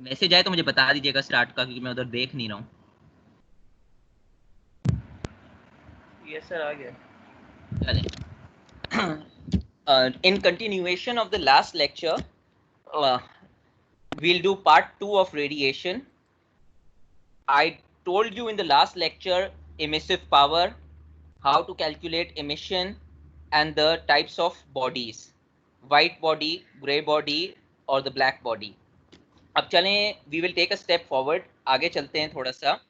Message आए तो मुझे बता दीजिएगा स्टार्ट का, क्योंकि मैं उधर देख नहीं रहा हूँ। यस सर, आ गया। चलें। In continuation of the last lecture, uh, we'll do part 2 of radiation. I told you in the last lecture emissive power, how to calculate emission, and the types of bodies: white body, gray body, or the black body. अब चलें, we will take a step forward. आगे चलते हैं थोड़ा सा।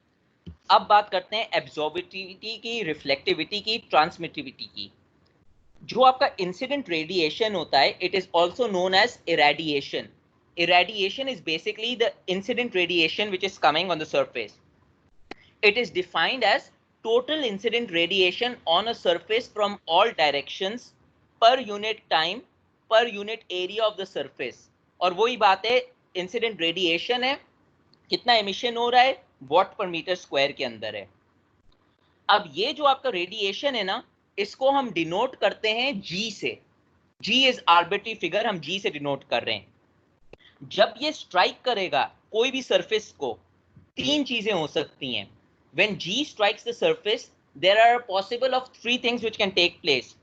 अब बात करते हैं एब्जॉर्बिविटी की, रिफ्लेक्टिविटी की, ट्रांसमिटिविटी की। जो आपका इंसिडेंट रेडिएशन होता है, it is also known as irradiation. Irradiation is basically the incident radiation which is coming on the surface. It is defined as total incident radiation on a surface from all directions per unit time per unit area of the surface. और वही बात है, incident radiation है, कितना emission हो रहा है, what per metre square के अंदर है. अब ये जो आपका रेडिएशन है ना, इसको हम डिनोट करते हैं जी से. जी इज आर्बिट्री फिगर, हम जी से डिनोट कर रहे हैं. जब ये स्ट्राइक करेगा कोई भी सरफेस को, तीन चीजें हो सकती हैं. When G strikes the surface, there are possible of three things which can take place.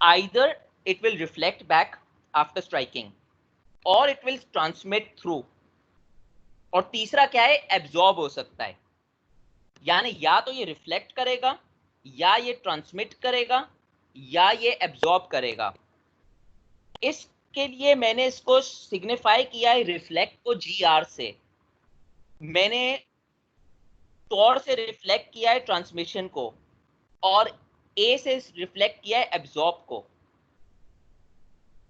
Either it will reflect back after striking, or it will transmit through, और तीसरा क्या है, एब्जॉर्ब हो सकता है. यानी या तो ये रिफ्लेक्ट करेगा, या ये ट्रांसमिट करेगा, या ये एब्जॉर्ब करेगा. इसके लिए मैंने इसको सिग्निफाई किया है रिफ्लेक्ट को GR से. मैंने टॉर से रिफ्लेक्ट किया है ट्रांसमिशन को, और ए से रिफ्लेक्ट किया है एब्जॉर्ब को.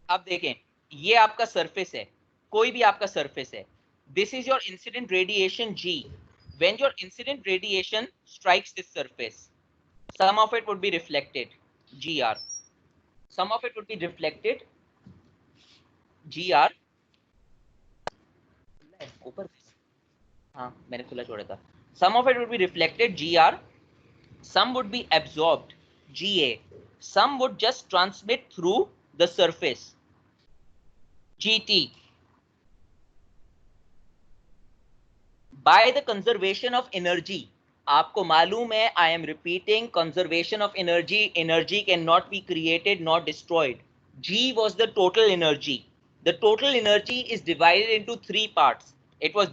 अब देखें, ये आपका सरफेस है, कोई भी आपका सरफेस है. This is your incident radiation G. When your incident radiation strikes this surface, some of it would be reflected, GR. Some of it would be reflected, GR. ऊपर, हाँ मैंने खुला छोड़ा था. Some of it would be reflected, GR. Some would be absorbed, GA. Some would just transmit through the surface, GT. By the conservation of energy, आपको मालूम है, I am repeating, conservation of energy. Energy cannot be created nor destroyed. G was the total energy. The total energy is divided into three parts. It was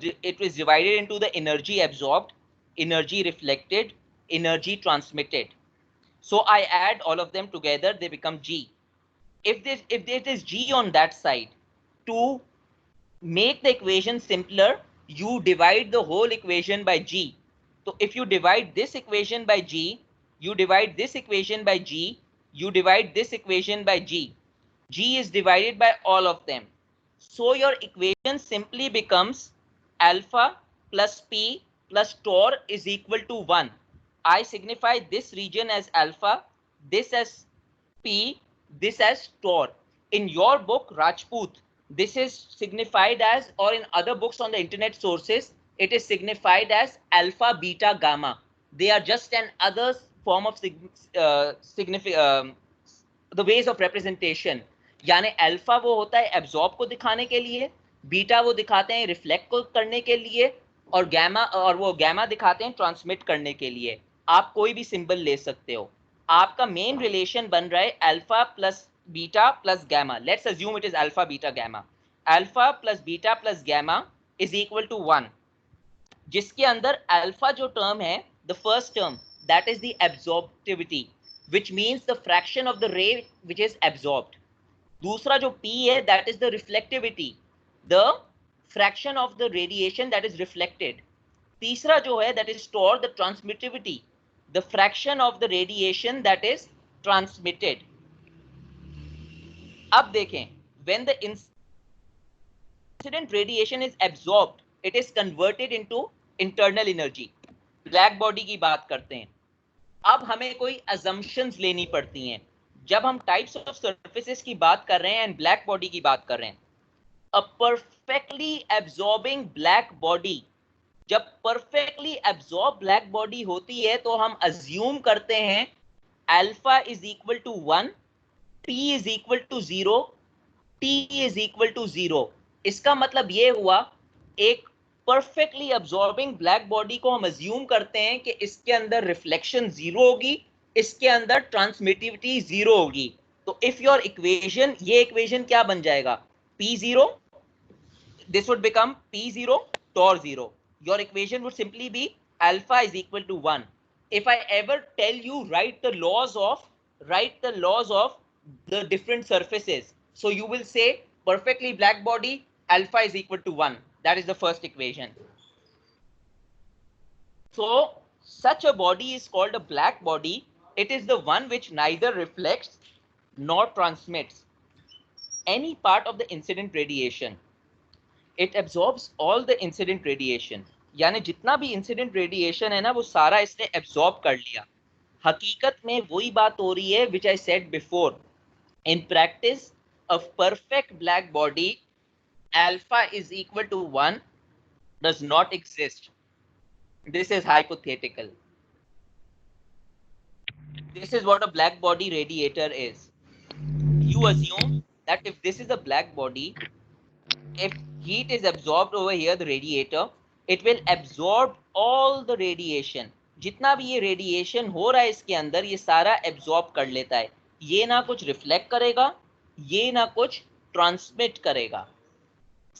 divided into the energy absorbed, energy reflected, energy transmitted. So I add all of them together, they become G. If it is G on that side, to make the equation simpler, you divide the whole equation by G. So if you divide this equation by G, you divide this equation by G, you divide this equation by G. G is divided by all of them. So your equation simply becomes alpha plus P plus tau is equal to 1. I signify this region as alpha, this as P, this as tau. In your book, Rajput, this is signified as, or in other books on the internet sources, it is signified as alpha, beta, gamma. They are just an other form of the ways of representation. यानी alpha वो होता है absorb को दिखाने के लिए, beta वो दिखाते हैं रिफ्लेक्ट को करने के लिए, और गैमा, और वो गैमा दिखाते हैं ट्रांसमिट करने के लिए. आप कोई भी सिंबल ले सकते हो. आपका मेन रिलेशन बन रहा है alpha plus beta plus gamma. Let's assume it is alpha beta gamma. Alpha plus beta plus gamma is equal to 1, जिसके अंदर अल्फा जो टर्म है, the first term, that is the absorptivity, which means the fraction of the ray which is absorbed. दूसरा जो P है, that is the reflectivity, the fraction of the radiation that is reflected. तीसरा जो है, that is tau, the transmittivity, the fraction of the radiation that is transmitted. अब देखें, when the incident radiation is absorbed, it is converted into internal energy. Black body की बात करते हैं. अब हमें कोई assumptions लेनी पड़ती हैं. जब हम टाइप्स ऑफ सर्फेसेस की बात कर रहे हैं एंड ब्लैक बॉडी की बात कर रहे हैं, a perfectly absorbing black body, जब परफेक्टली एब्जॉर्ब ब्लैक बॉडी होती है तो हम अज्यूम करते हैं alpha is equal to 1, P is equal to 0, T is equal to 0. इसका मतलब ये हुआ एक परफेक्टली अब्सॉर्बिंग ब्लैक बॉडी को हम अज्यूम करते हैं कि इसके अंदर रिफ्लेक्शन जीरो होगी, इसके अंदर ट्रांसमिटिविटी जीरो होगी। तो इफ योर इक्वेशन, ये इक्वेशन क्या बन जाएगा, P0, this would become P0 torr 0. Your equation would simply be alpha is equal to 1. If I ever tell you write the laws of the different surfaces, so you will say perfectly black body, alpha is equal to 1. That is the first equation. So such a body is called a black body. It is the one which neither reflects nor transmits any part of the incident radiation. It absorbs all the incident radiation. यानी जितना भी incident radiation है ना, वो सारा इसने absorb कर लिया। हकीकत में वही बात हो रही है which I said before. In practice, a perfect black body, alpha is equal to 1, does not exist. This is hypothetical. This is what a black body radiator is. You assume that if this is a black body, if heat is absorbed over here, the radiator, it will absorb all the radiation. जितना भी ये radiation हो रहा है इसके अंदर, ये सारा एब्जॉर्ब कर लेता है। ये ना कुछ रिफ्लेक्ट करेगा, ये ना कुछ ट्रांसमिट करेगा।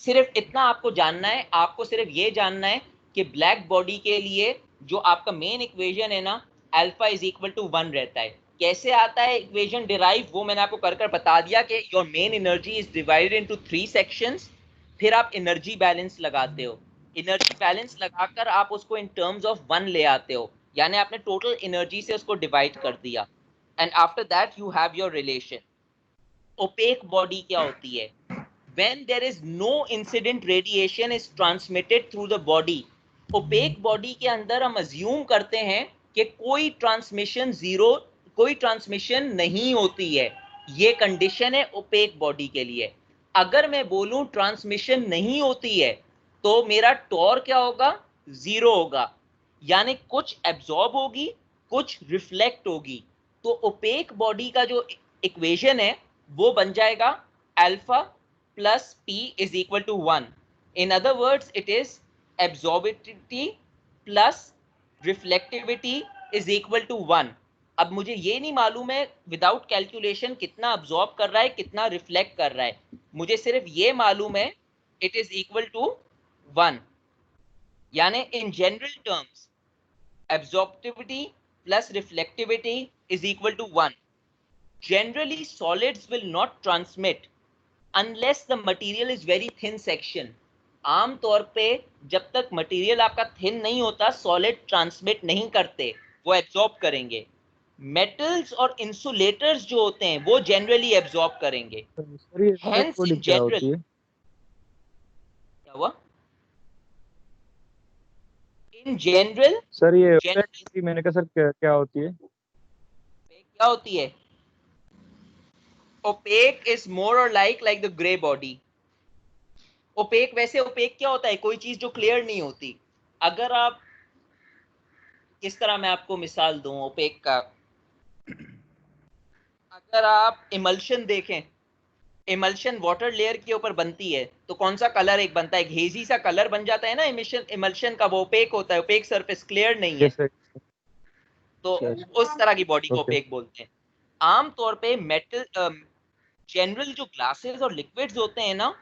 सिर्फ इतना आपको जानना है, आपको सिर्फ ये जानना है कि ब्लैक बॉडी के लिए जो आपका मेन इक्वेशन है ना, अल्फा इज इक्वल टू 1 रहता है। कैसे आता है इक्वेशन डिराइव, वो मैंने आपको कर बता दिया कि your main energy is divided into 3 sections. फिर आप एनर्जी बैलेंस लगाते हो, एनर्जी बैलेंस लगाकर आप उसको इन टर्म्स ऑफ 1 ले आते हो, यानी आपने टोटल एनर्जी से उसको डिवाइड कर दिया। And after that you have your relation. Opaque body क्या होती है? When there is no incident radiation is transmitted through the body, opaque body के अंदर हम assume करते हैं कि कोई ट्रांसमिशन जीरो, कोई ट्रांसमिशन नहीं होती है। ये कंडीशन है ओपेक बॉडी के लिए। अगर मैं बोलूं ट्रांसमिशन नहीं होती है तो मेरा टॉर क्या होगा, जीरो होगा, यानी कुछ एब्जॉर्ब होगी, कुछ रिफ्लेक्ट होगी। तो ओपेक बॉडी का जो इक्वेशन है वो बन जाएगा alpha plus P is equal to 1. In other words, it is absorptivity plus reflectivity is equal to 1. अब मुझे ये नहीं मालूम है विदाउट कैलकुलेशन कितना अब्जॉर्ब कर रहा है, कितना रिफ्लेक्ट कर रहा है। मुझे सिर्फ ये मालूम है इट इज इक्वल टू 1। यानी in general terms absorptivity plus reflectivity is equal to 1. Generally solids will not transmit unless the material is very thin section. आम तौर पे जब तक मटेरियल आपका थिन नहीं होता, सॉलिड ट्रांसमिट नहीं करते, वो एब्जॉर्ब करेंगे। मेटल्स और इंसुलेटर्स जो होते हैं वो जनरली एब्जॉर्ब करेंगे। Hence in general, क्या हुआ? In general, सर ये ओपेक मैंने कहा सर क्या होती है? क्या होती है? Opaque is more or like the gray body. Opaque, वैसे ओपेक क्या होता है? कोई चीज जो क्लियर नहीं होती। अगर आप, किस तरह मैं आपको मिसाल दूं ओपेक का, अगर आप इमल्शन देखें, इमल्शन वाटर लेयर के ऊपर बनती है तो कौन सा कलर एक बनता है, हेजी सा कलर बन जाता है ना इमल्शन का, वो ओपेक होता है, ओपेक सरफेस, क्लियर नहीं है। तो उस तरह की बॉडी को ओपेक बोलते हैं। आमतौर पे मेटल जनरल जो ग्लासेस और लिक्विड्स होते हैं ना,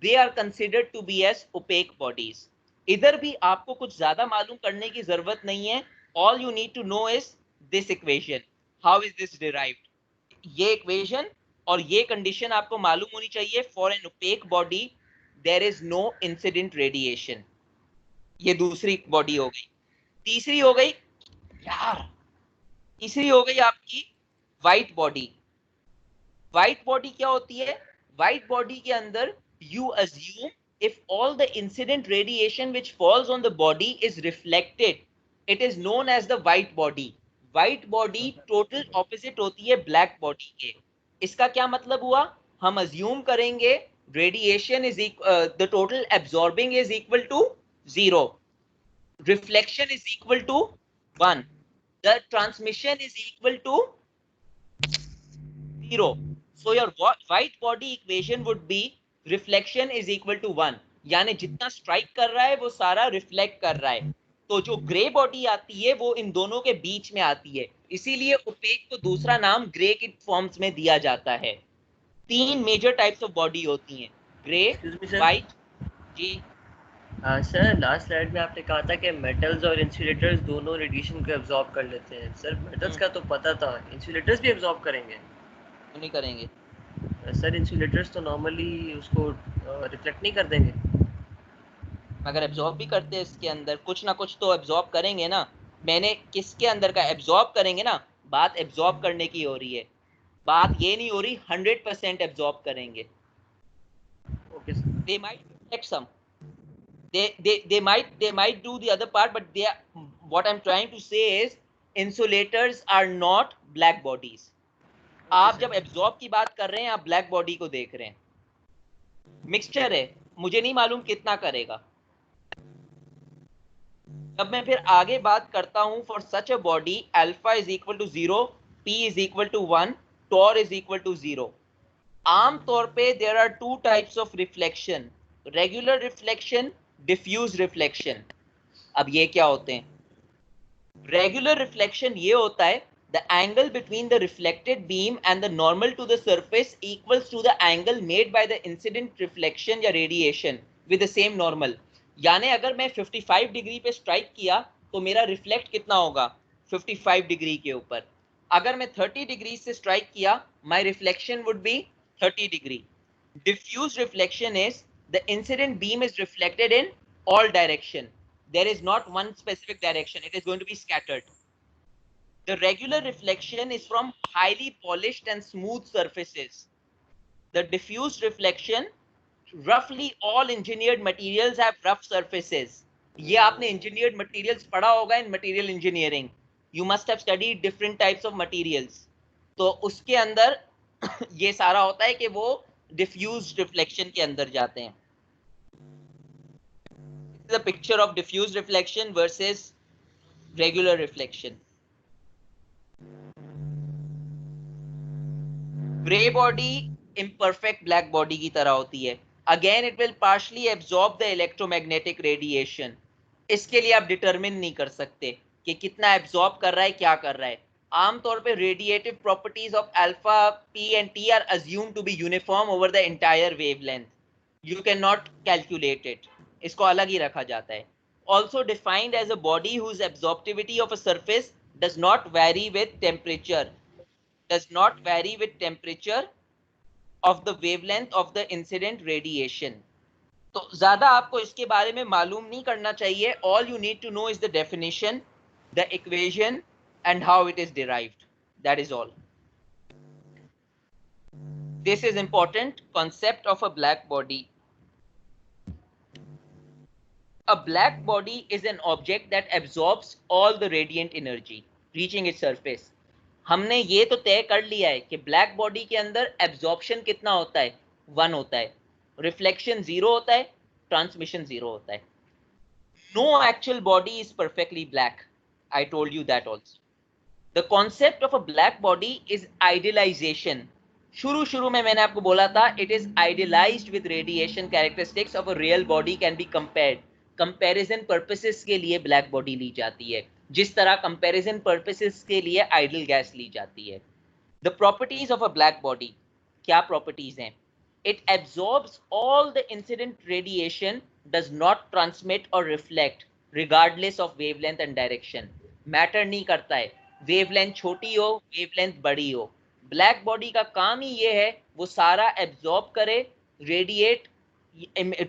they are considered to be as opaque bodies. इधर भी आपको कुछ ज्यादा मालूम करने की जरूरत नहीं है। All you need to know is this equation. How is this derived? ये इक्वेशन और ये कंडीशन आपको मालूम होनी चाहिए। For an opaque body, there is no incident radiation. ये दूसरी बॉडी हो गई। तीसरी हो गई यार, तीसरी हो गई आपकी व्हाइट बॉडी। व्हाइट बॉडी क्या होती है? व्हाइट बॉडी के अंदर you assume if all the incident radiation which falls on the body is reflected, it is known as the white body. White body total opposite होती है black body के। इसका क्या मतलब हुआ? हम assume करेंगे radiation is the total absorbing is equal to 0, reflection is equal to 1, the transmission is equal to 0. So your white body equation would be reflection is equal to 1. यानी जितना strike कर रहा है वो सारा रिफ्लेक्ट कर रहा है। तो जो ग्रे बॉडी आती है वो इन दोनों के बीच में आती है, इसीलिए ओपेक को दूसरा नाम ग्रे की फॉर्म्स में दिया जाता है। 3 मेजर टाइप्स ऑफ बॉडी होती हैं, grey, excuse me sir. White. जी सर लास्ट स्लाइड में आपने कहा था कि मेटल्स और इंसुलेटर्स दोनों रेडिएशन को एब्जॉर्ब कर लेते हैं। सर मेटल्स का तो पता था, इंसुलेटर्स भी एब्जॉर्ब करेंगे? क्यों नहीं करेंगे? सर इंसुलेटर्स तो नॉर्मली उसको रिफ्लेक्ट नहीं कर देंगे। अगर एब्जॉर्ब भी करते हैं इसके अंदर कुछ ना कुछ तो एब्जॉर्ब करेंगे ना। मैंने किसके अंदर का एब्जॉर्ब करेंगे ना, बात एब्जॉर्ब करने की हो रही है, बात ये नहीं हो रही 100% एब्जॉर्ब करेंगे। Okay sir. They might reflect some. They might do the other part, but they are, what I'm trying to say is insulators are not black bodies. आप जब एब्जॉर्ब की बात कर रहे हैं आप ब्लैक बॉडी को देख रहे हैं, मिक्सचर है, मुझे नहीं मालूम कितना करेगा। जब मैं फिर आगे बात करता हूं for such a body alpha is equal to 0, P is equal to 1, tau is equal to 0। आम तौर पे there are 2 types of reflection, regular reflection, diffuse reflection. अब ये क्या होते हैं? रेगुलर रिफ्लेक्शन ये होता है the angle between the reflected beam and the normal to the surface equals to the angle made by the incident reflection या radiation with the same normal। यानी अगर मैं 55 डिग्री पे स्ट्राइक किया तो मेरा रिफ्लेक्ट कितना होगा? 55 डिग्री के ऊपर। अगर मैं 30 डिग्री से स्ट्राइक किया my reflection would be 30 degree. diffuse reflection is the incident beam is reflected in all direction, there is not one specific direction, it is going to be scattered। The regular reflection is from highly polished and smooth surfaces. The diffused reflection, roughly all engineered materials have rough surfaces। ये आपने engineered materials पढ़ा होगा in material engineering। You must have studied different types of materials। तो उसके अंदर ये सारा होता है कि वो diffused reflection के अंदर जाते हैं। This is a picture of diffused reflection versus regular reflection। Grey body imperfect black body की तरह होती है। Again it will partially absorb the electromagnetic radiation. इसके लिए आप डिटरमिन नहीं कर सकते कि कितना एब्जॉर्ब कर रहा है, क्या कर रहा है। आमतौर पे radiative properties of alpha, P and T are assume to be uniform over the entire wavelength. You can not calculate it, इसको अलग ही रखा जाता है। Also defined as a body whose absorptivity of a surface does not vary with temperature, does not vary with temperature of the wavelength of the incident radiation। तो ज्यादा आपको इसके बारे में मालूम नहीं करना चाहिए। All you need to know is the definition, the equation and how it is derived, that is all। This is important concept of a black body। A black body is an object that absorbs all the radiant energy reaching its surface। हमने ये तो तय कर लिया है कि black body के अंदर एब्जॉर्प्शन कितना होता है? 1 होता है, रिफ्लेक्शन 0 होता है, ट्रांसमिशन 0 होता है। No actual body is perfectly black, I told you that also. The concept of a black body is idealization. शुरू में मैंने आपको बोला था it is idealized with radiation characteristics of a real body can be compared. Comparison purposes के लिए black body ली जाती है, जिस तरह कंपैरिजन पर्पसेस के लिए आइडल गैस ली जाती है। The properties of a black body, क्या प्रॉपर्टीज हैं? It absorbs all the incident radiation, does not transmit or reflect regardless of wavelength and direction. Matter नहीं करता है वेवलेंथ छोटी हो वेवलेंथ बड़ी हो, ब्लैक बॉडी का काम ही ये है वो सारा एब्जॉर्ब करे, रेडिएट,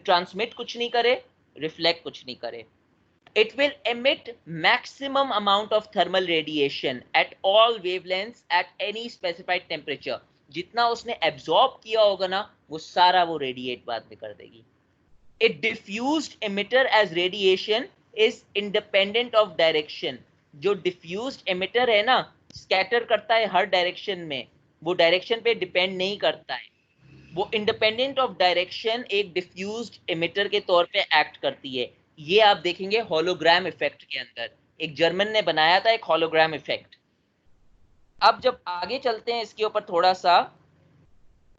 ट्रांसमिट कुछ नहीं करे, रिफ्लेक्ट कुछ नहीं करे। It will emit maximum amount of thermal radiation at all wavelengths at any specified temperature। जितना उसने absorb किया होगा ना वो सारा वो radiate बाद में कर देगी। A diffused emitter as radiation is independent of direction। जो diffused emitter है ना, scatter करता है हर direction में, वो direction पे depend नहीं करता है, वो independent of direction एक diffused emitter के तौर पे act करती है। ये आप देखेंगे होलोग्राम इफेक्ट के अंदर, एक जर्मन ने बनाया था एक होलोग्राम इफेक्ट। अब जब आगे चलते हैं इसके ऊपर थोड़ा सा,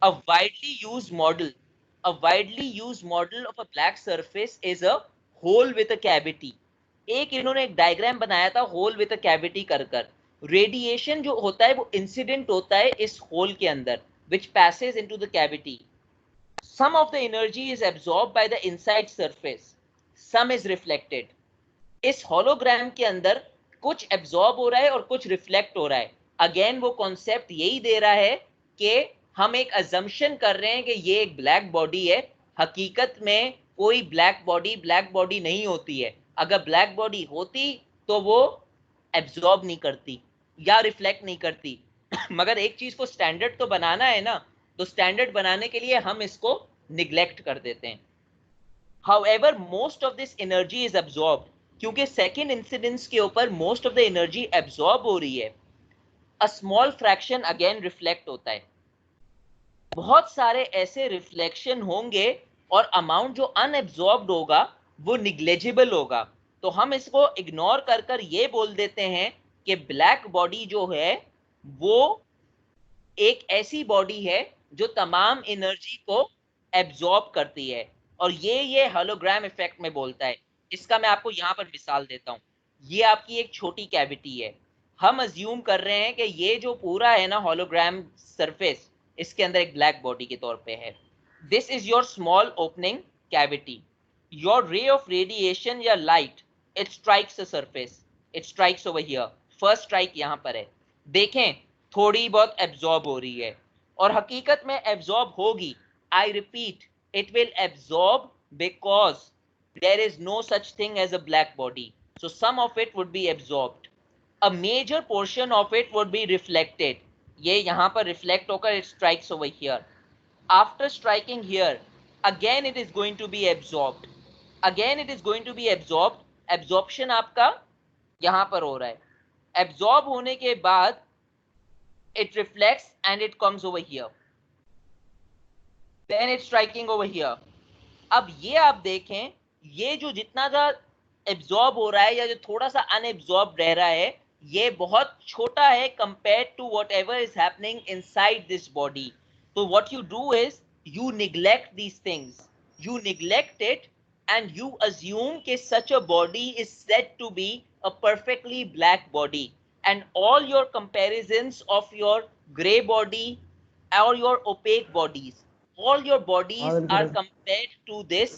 a widely used model a widely used model of a black surface is a hole with a cavity. एक इन्होंने एक डायग्राम बनाया था होल विद अ कैविटी कर कर. रेडिएशन जो होता है वो इंसिडेंट होता है इस होल के अंदर, which passes into the cavity. Some of the energy is absorbed by the inside surface, some is reflected. इस hologram के अंदर कुछ absorb हो रहा है और कुछ reflect हो रहा है. अगेन वो कॉन्सेप्ट यही दे रहा है कि हम एक assumption कर रहे हैं कि ये एक ब्लैक बॉडी है. हकीकत में कोई ब्लैक बॉडी नहीं होती है. अगर ब्लैक बॉडी होती तो वो एब्जॉर्ब नहीं करती या रिफ्लेक्ट नहीं करती. मगर एक चीज को स्टैंडर्ड तो बनाना है ना, तो स्टैंडर्ड बनाने के लिए हम इसको निग्लेक्ट कर देते हैं. However, most of this energy is absorbed, क्योंकि सेकेंड इंसिडेंस के ऊपर most of the energy absorb हो रही है. A small fraction again reflect होता है. बहुत सारे ऐसे रिफ्लेक्शन होंगे और अमाउंट जो अनएब्जॉर्ब्ड होगा वो निग्लेजिबल होगा. तो हम इसको इग्नोर कर कर ये बोल देते हैं कि ब्लैक बॉडी जो है वो एक ऐसी बॉडी है जो तमाम एनर्जी को एब्जॉर्ब करती है. और ये होलोग्राम इफेक्ट में बोलता है. इसका मैं आपको यहाँ पर मिसाल देता हूँ. ये आपकी एक छोटी कैविटी है. हम अज्यूम कर रहे हैं कि ये जो पूरा है ना होलोग्राम सरफेस, इसके अंदर एक ब्लैक बॉडी के तौर पे है. This is your small opening cavity. Your ray of radiation या light, it strikes the surface, it strikes over here. First strike यहाँ पर है. देखें थोड़ी बहुत एब्जॉर्ब हो रही है और हकीकत में एब्जॉर्ब होगी. I repeat, it will absorb because there is no such thing as a black body. So some of it would be absorbed. A major portion of it would be reflected. ये यहाँ पर reflect होकर it strikes over here. After striking here, again it is going to be absorbed. Again it is going to be absorbed. Absorption आपका यहाँ पर हो रहा है. Absorb होने के बाद it reflects and it comes over here. Then it's striking over here. अब ये आप देखें, ये जो जितना सा एब्जॉर्ब हो रहा है या जो थोड़ा सा अनएब्जॉर्ब रह रहा है, ये बहुत छोटा है compared to whatever is happening inside this body. तो what you do is you neglect these things, you neglect it and you assume कि such a body is said to be a perfectly black body, and all your comparisons of your gray body or your opaque bodies, all your bodies are compared to this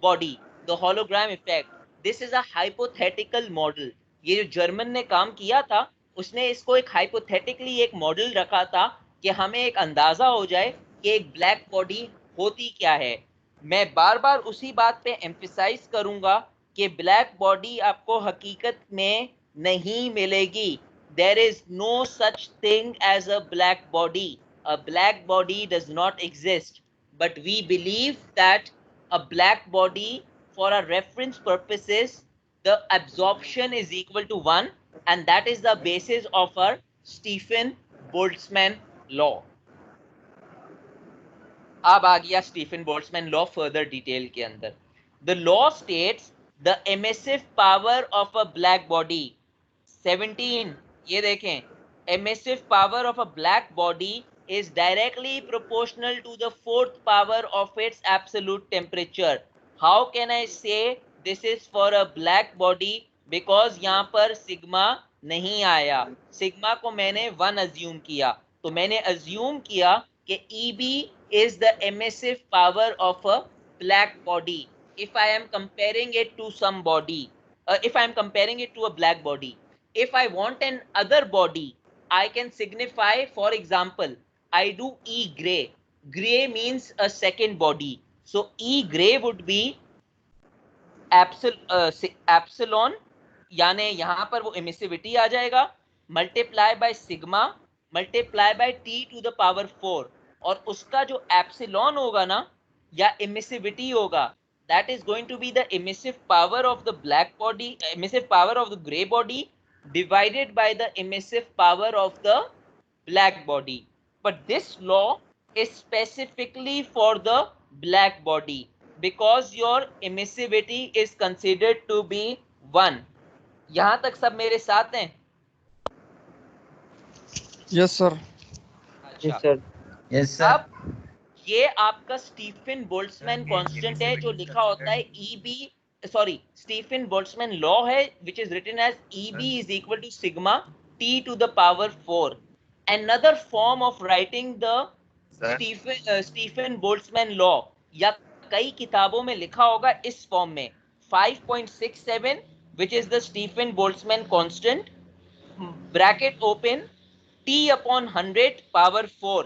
body, the hologram effect. This is a hypothetical model. ये जो German ने काम किया था उसने इसको एक hypothetically एक मॉडल रखा था कि हमें एक अंदाजा हो जाए कि एक ब्लैक बॉडी होती क्या है. मैं बार बार उसी बात पे एम्फिसाइज करूंगा कि ब्लैक बॉडी आपको हकीकत में नहीं मिलेगी. There is no such thing as a black body. A black body does not exist, but we believe that a black body, for our reference purposes, the absorption is equal to 1, and that is the basis of our Stephen-Boltzmann law. अब आ गया Stephen Boltzmann law further detail के अंदर. The law states the emissive power of a black body 17. ये देखें, emissive power of a black body is directly proportional to the fourth power of its absolute temperature. How can I say this is for a black body? Because यहाँ पर sigma नहीं आया. Sigma को मैंने 1 assume किया, तो मैंने assume किया कि EB is the emissive power of a black body. If I am comparing it to some body, if I am comparing it to a black body, if I want an other body, I can signify, for example, I do E gray. Gray means a second body. So E gray would be epsilon, यानी यहाँ पर वो emissivity आ जाएगा, multiply by sigma, multiply by T to the power 4. और उसका जो epsilon होगा ना या emissivity होगा, that is going to be the emissive power of the black body, emissive power of the gray body divided by the emissive power of the black body. But this law is specifically for the black body because your emissivity is considered to be 1. यहाँ तक सब मेरे साथ हैं? Yes sir. अच्छा. Yes sir. अब ये आपका स्टीफन बोल्ट्जमैन कांस्टेंट है जो लिखा होता है स्टीफन बोल्ट्जमैन लॉ है which is written as EB is equal to sigma T to the power 4. Another form of writing the Stephen Boltzmann law या कई किताबों में लिखा होगा इस फॉर्म में 5.67 which is the Stefan Boltzmann constant bracket open T upon 100 power 4.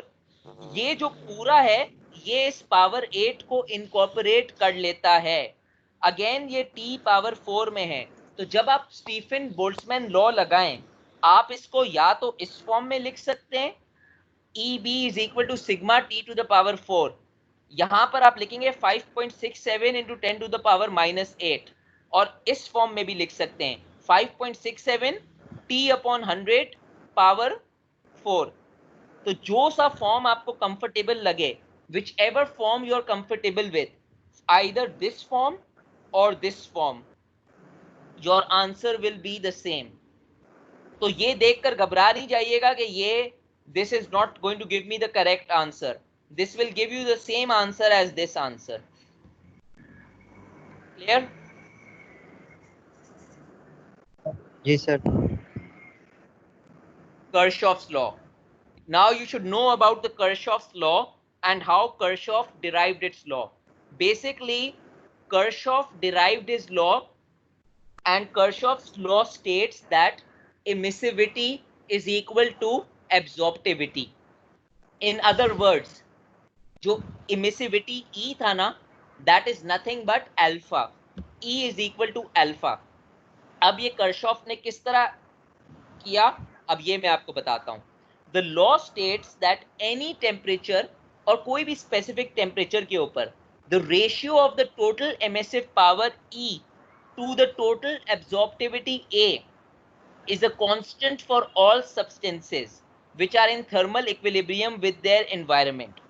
ये जो पूरा है ये इस पावर 8 को इनकॉर्पोरेट कर लेता है. अगेन ये T पावर 4 में है. तो जब आप स्टीफन बोल्ट्जमैन लॉ लगाएं आप इसको या तो इस फॉर्म में लिख सकते हैं EB is equal to sigma T to the power 4. यहां पर आप लिखेंगे 5.67 into 10 to the power minus 8 और इस फॉर्म में भी लिख सकते हैं 5.67 T upon 100 पावर 4. तो जो सा फॉर्म आपको कंफर्टेबल लगे whichever form you are comfortable with, either this form or this form, your answer will be the same. तो ये देखकर घबरा नहीं जाइएगा कि ये this is not going to give me the correct answer. This will give you the same answer as this answer. Clear? जी sir. Kirchhoff's law. Now you should know about the Kirchhoff's law and how Kirchhoff derived its law. Basically, Kirchhoff derived his law, and Kirchhoff's law states that emissivity is equal to absorptivity. In other words, जो emissivity E था ना, that is nothing but alpha. E is equal to alpha. अब ये Kirchhoff ने किस तरह किया, अब ये मैं आपको बताता हूँ. The law states that any temperature और कोई भी specific temperature के ऊपर the ratio of the total emissive power E to the total absorptivity A is a constant for all substances which are in thermal equilibrium with their environment.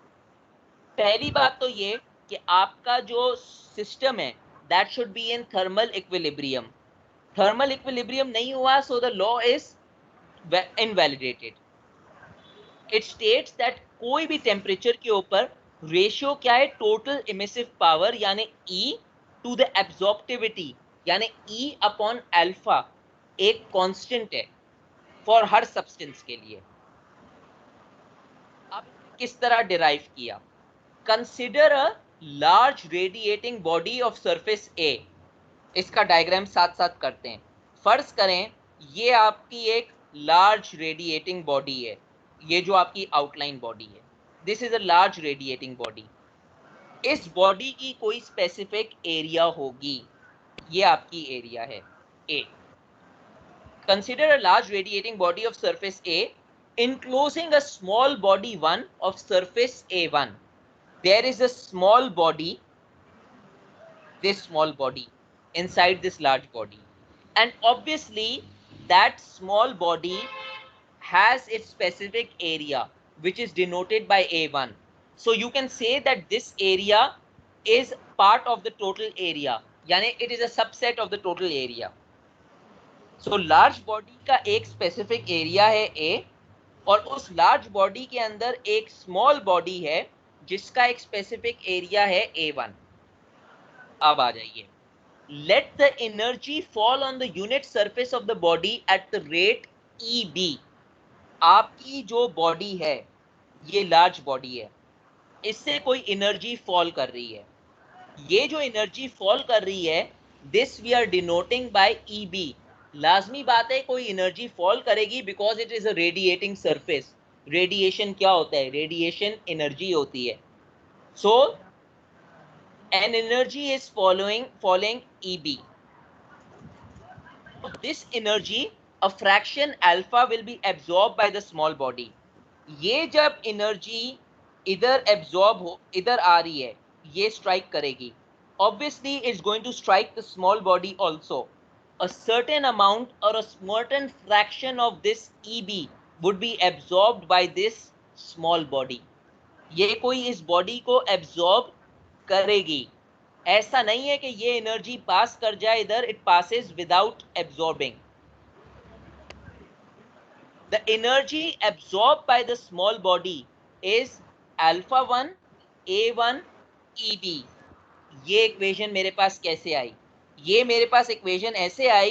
पहली बात तो ये कि आपका जो सिस्टम है that should be in thermal equilibrium. Thermal equilibrium नहीं हुआ, so the law is invalidated. It states that कोई भी टेम्परेचर के ऊपर रेशियो क्या है, टोटल इमिसिव पावर यानी E टू द एब्जॉर्प्टिविटी यानी E अपॉन अल्फा एक कांस्टेंट है फॉर हर सब्सटेंस के लिए. अब किस तरह डिराइव किया, consider a large radiating body of surface A. इसका डायग्राम साथ साथ करते हैं. फर्ज करें ये आपकी एक लार्ज रेडिएटिंग बॉडी है, ये जो आपकी आउटलाइन बॉडी है, this is a large radiating body. इस बॉडी की कोई स्पेसिफिक एरिया होगी, ये आपकी एरिया है A. Consider a large radiating body of surface A enclosing a small body 1 of surface A1. There is a small body, this small body inside this large body, and obviously that small body has its specific area which is denoted by A1. So you can say that this area is part of the total area, यानी it is a subset of the total area. So large body का एक specific area है A और उस large body के अंदर एक small body है जिसका एक specific area है A1. अब आ जाइए. Let the energy fall on the unit surface of the body at the rate EB. आपकी जो बॉडी है ये लार्ज बॉडी है, इससे कोई एनर्जी फॉल कर रही है. ये जो एनर्जी फॉल कर रही है this we are denoting by EB. लाजमी बात है कोई एनर्जी फॉल करेगी because it is a radiating surface. Radiation क्या होता है, रेडिएशन एनर्जी होती है. So an energy is following EB. This energy, a fraction alpha, will be absorbed by the small body. ये जब एनर्जी इधर एब्जॉर्ब हो, इधर आ रही है, ये स्ट्राइक करेगी. Obviously it's going to strike the small body also. A certain amount or a certain fraction of this EB would be absorbed by this small body. ये कोई इस बॉडी को एब्जॉर्ब करेगी. ऐसा नहीं है कि ये एनर्जी पास कर जाए इधर, it passes without absorbing. The energy absorb by the small body is alpha 1 A1 EB, ये इक्वेशन मेरे पास कैसे आई? ये मेरे पास इक्वेशन ऐसे आई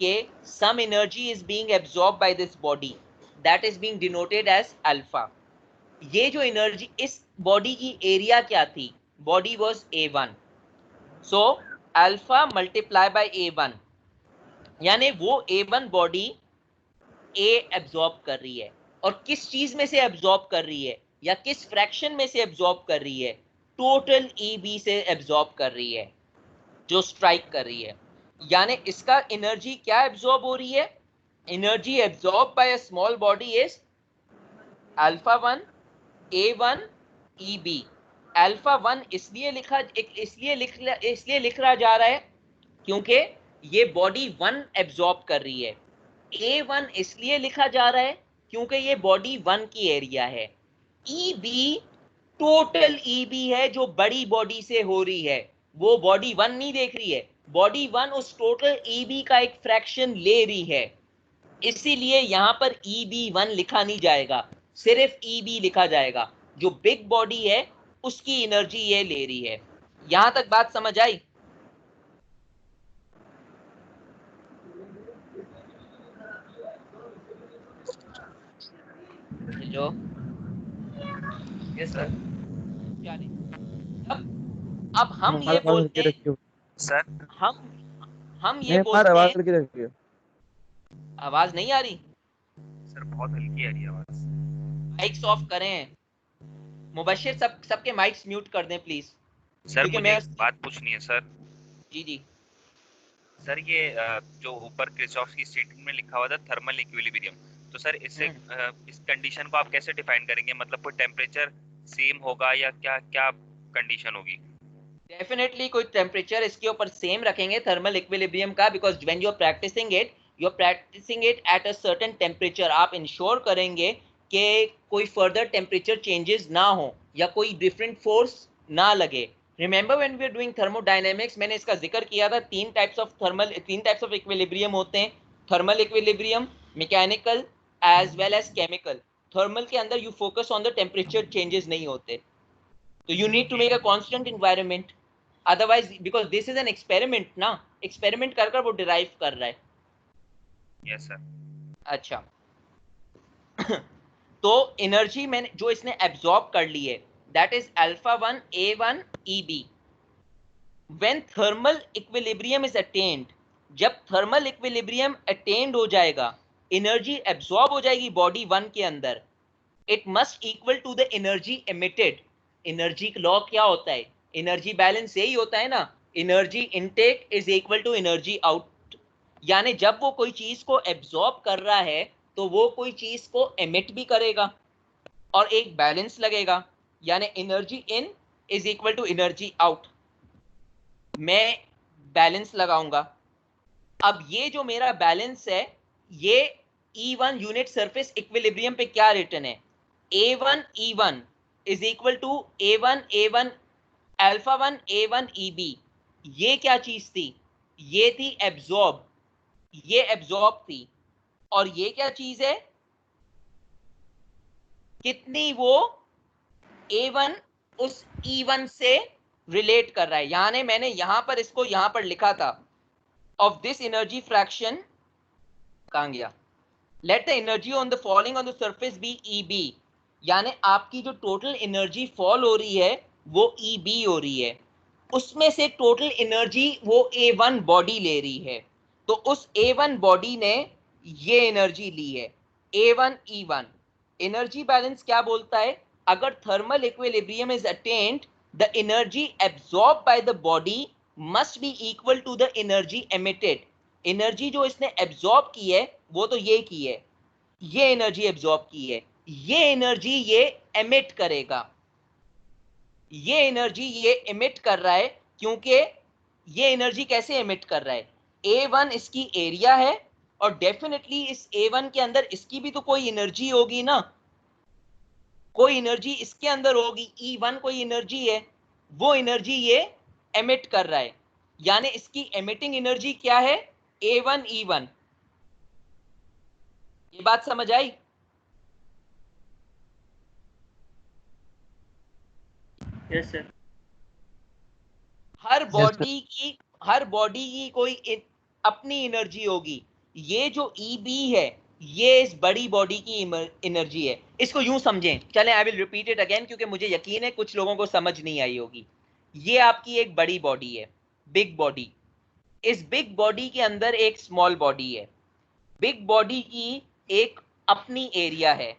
कि some energy is being absorb by this body, that is being denoted as alpha. ये जो एनर्जी, इस बॉडी की एरिया क्या थी? Body was A1, so alpha multiply by A1, यानी वो A1 बॉडी ए एब्जॉर्ब कर रही है। और किस चीज में से एब्जॉर्ब कर रही है, या किस फ्रैक्शन में से एब्जॉर्ब कर रही है? टोटल ईबी से एब्जॉर्ब कर रही है, जो स्ट्राइक कर रही है। यानी इसका एनर्जी क्या एब्जॉर्ब हो रही है? Energy absorb bye a small body is alpha 1 A1 EB। Alpha 1 इसलिए लिख रहा जा रहा है क्योंकि ये बॉडी 1 एब्जॉर्ब कर रही है। A1 इसलिए लिखा जा रहा है क्योंकि ये बॉडी 1 की एरिया है। EB टोटल EB है जो बड़ी बॉडी से हो रही है, वो बॉडी 1 नहीं देख रही है, बॉडी 1 उस टोटल EB का एक फ्रैक्शन ले रही है। इसीलिए यहां पर EB1 लिखा नहीं जाएगा, सिर्फ EB लिखा जाएगा। जो बिग बॉडी है उसकी एनर्जी ये ले रही है। यहां तक बात समझ आई? जो यस सर। अब हम ये आवाज बोलते हल्की हैं, रखियो। हम ये नहीं मार, बोलते आवाज हैं। हल्की रखियो। आवाज नहीं आ रही? सर बहुत हल्की आ रही है आवाज। माइक्स ऑफ करें। मुबशिर, सबके माइक्स म्यूट कर दें प्लीज। सर क्योंकि मुझे मैं एक बात पूछनी है सर। जी जी सर ये जो ऊपर किरचॉफ की स्टेटमेंट में लिखा हुआ था थर्मल इक्विलिब्रियम, तो सर इससे इस कंडीशन को आप कैसे डिफाइन करेंगे? मतलब कोई टेम्परेचर सेम होगा या क्या क्या कंडीशन होगी? डेफिनेटली कोई टेम्परेचर इसके ऊपर सेम रखेंगे थर्मल इक्विलिब्रियम का, because when you are practicing it at a certain temperature, आप इंश्योर करेंगे कि कोई फर्दर टेम्परेचर चेंजेस ना हो या कोई डिफरेंट फोर्स ना लगे। Remember when we are doing thermodynamics, मैंने इसका जिक्र किया था, तीन टाइप्स ऑफ इक्विलिब्रियम होते हैं। Thermal equilibrium, mechanical as well as chemical. Thermal के अंदर you focus on the temperature changes नहीं होते, तो you need to make a constant environment, otherwise because this is an experiment ना, एक्सपेरिमेंट कर कर वो डिराइव कर रहा है। Yes sir. अच्छा तो एनर्जी मैंने जो इसने एब्जॉर्ब कर ली है, that is alpha 1 A1 EB। When thermal equilibrium is attend, जब थर्मल इक्विलिब्रियम अटेन्ड हो जाएगा, एनर्जी एब्जॉर्ब हो जाएगी बॉडी 1 के अंदर, it must equal to the energy emitted. Energy law क्या होता है? एनर्जी बैलेंस यही होता है ना, energy intake is equal to energy out. यानी जब वो कोई चीज को एब्जॉर्ब कर रहा है तो वो कोई चीज को एमिट भी करेगा और एक बैलेंस लगेगा, यानी energy in is equal to energy out. मैं बैलेंस लगाऊंगा। अब ये जो मेरा बैलेंस है, ये E1 यूनिट सरफेस इक्विलिब्रियम पे क्या रिटर्न है? A1 E1 is equal to A1 alpha 1 A1 EB। ये क्या चीज थी? ये थी एब्जॉर्ब, ये एब्जॉर्ब थी। और ये क्या चीज है? कितनी वो A1 उस E1 से रिलेट कर रहा है। यानी मैंने यहां पर इसको यहां पर लिखा था, ऑफ दिस एनर्जी फ्रैक्शन, कहां गया? Let the energy on the falling on the surface be EB। यानी आपकी जो टोटल एनर्जी फॉल हो रही है वो EB हो रही है, उसमें से टोटल एनर्जी वो A1 बॉडी ले रही है। तो उस A1 बॉडी ने ये एनर्जी ली है, A1 E1। एनर्जी बैलेंस क्या बोलता है? अगर thermal equilibrium is attained, the energy absorb by the body must be equal to the energy emitted. Energy जो इसने एब्जॉर्ब की है वो तो ये की है, ये एनर्जी एब्जॉर्ब की है, ये एनर्जी ये एमिट करेगा, ये एनर्जी ये एमिट कर रहा है। क्योंकि ये एनर्जी कैसे एमिट कर रहा है? A1 इसकी एरिया है, और डेफिनेटली इस A1 के अंदर इसकी भी तो कोई एनर्जी होगी ना, कोई एनर्जी इसके अंदर होगी। E1 कोई एनर्जी है, वो एनर्जी ये एमिट कर रहा है। यानी इसकी एमिटिंग एनर्जी क्या है? A1 E1। ये बात समझ आई? Yes sir. हर sir. बॉडी की कोई अपनी एनर्जी होगी। ये जो EB है ये इस बड़ी बॉडी की एनर्जी है। इसको यूं समझें, चलें I will repeat it again क्योंकि मुझे यकीन है कुछ लोगों को समझ नहीं आई होगी। ये आपकी एक बड़ी बॉडी है, बिग बॉडी। इस बिग बॉडी के अंदर एक स्मॉल बॉडी है। बिग बॉडी की एक अपनी एरिया है।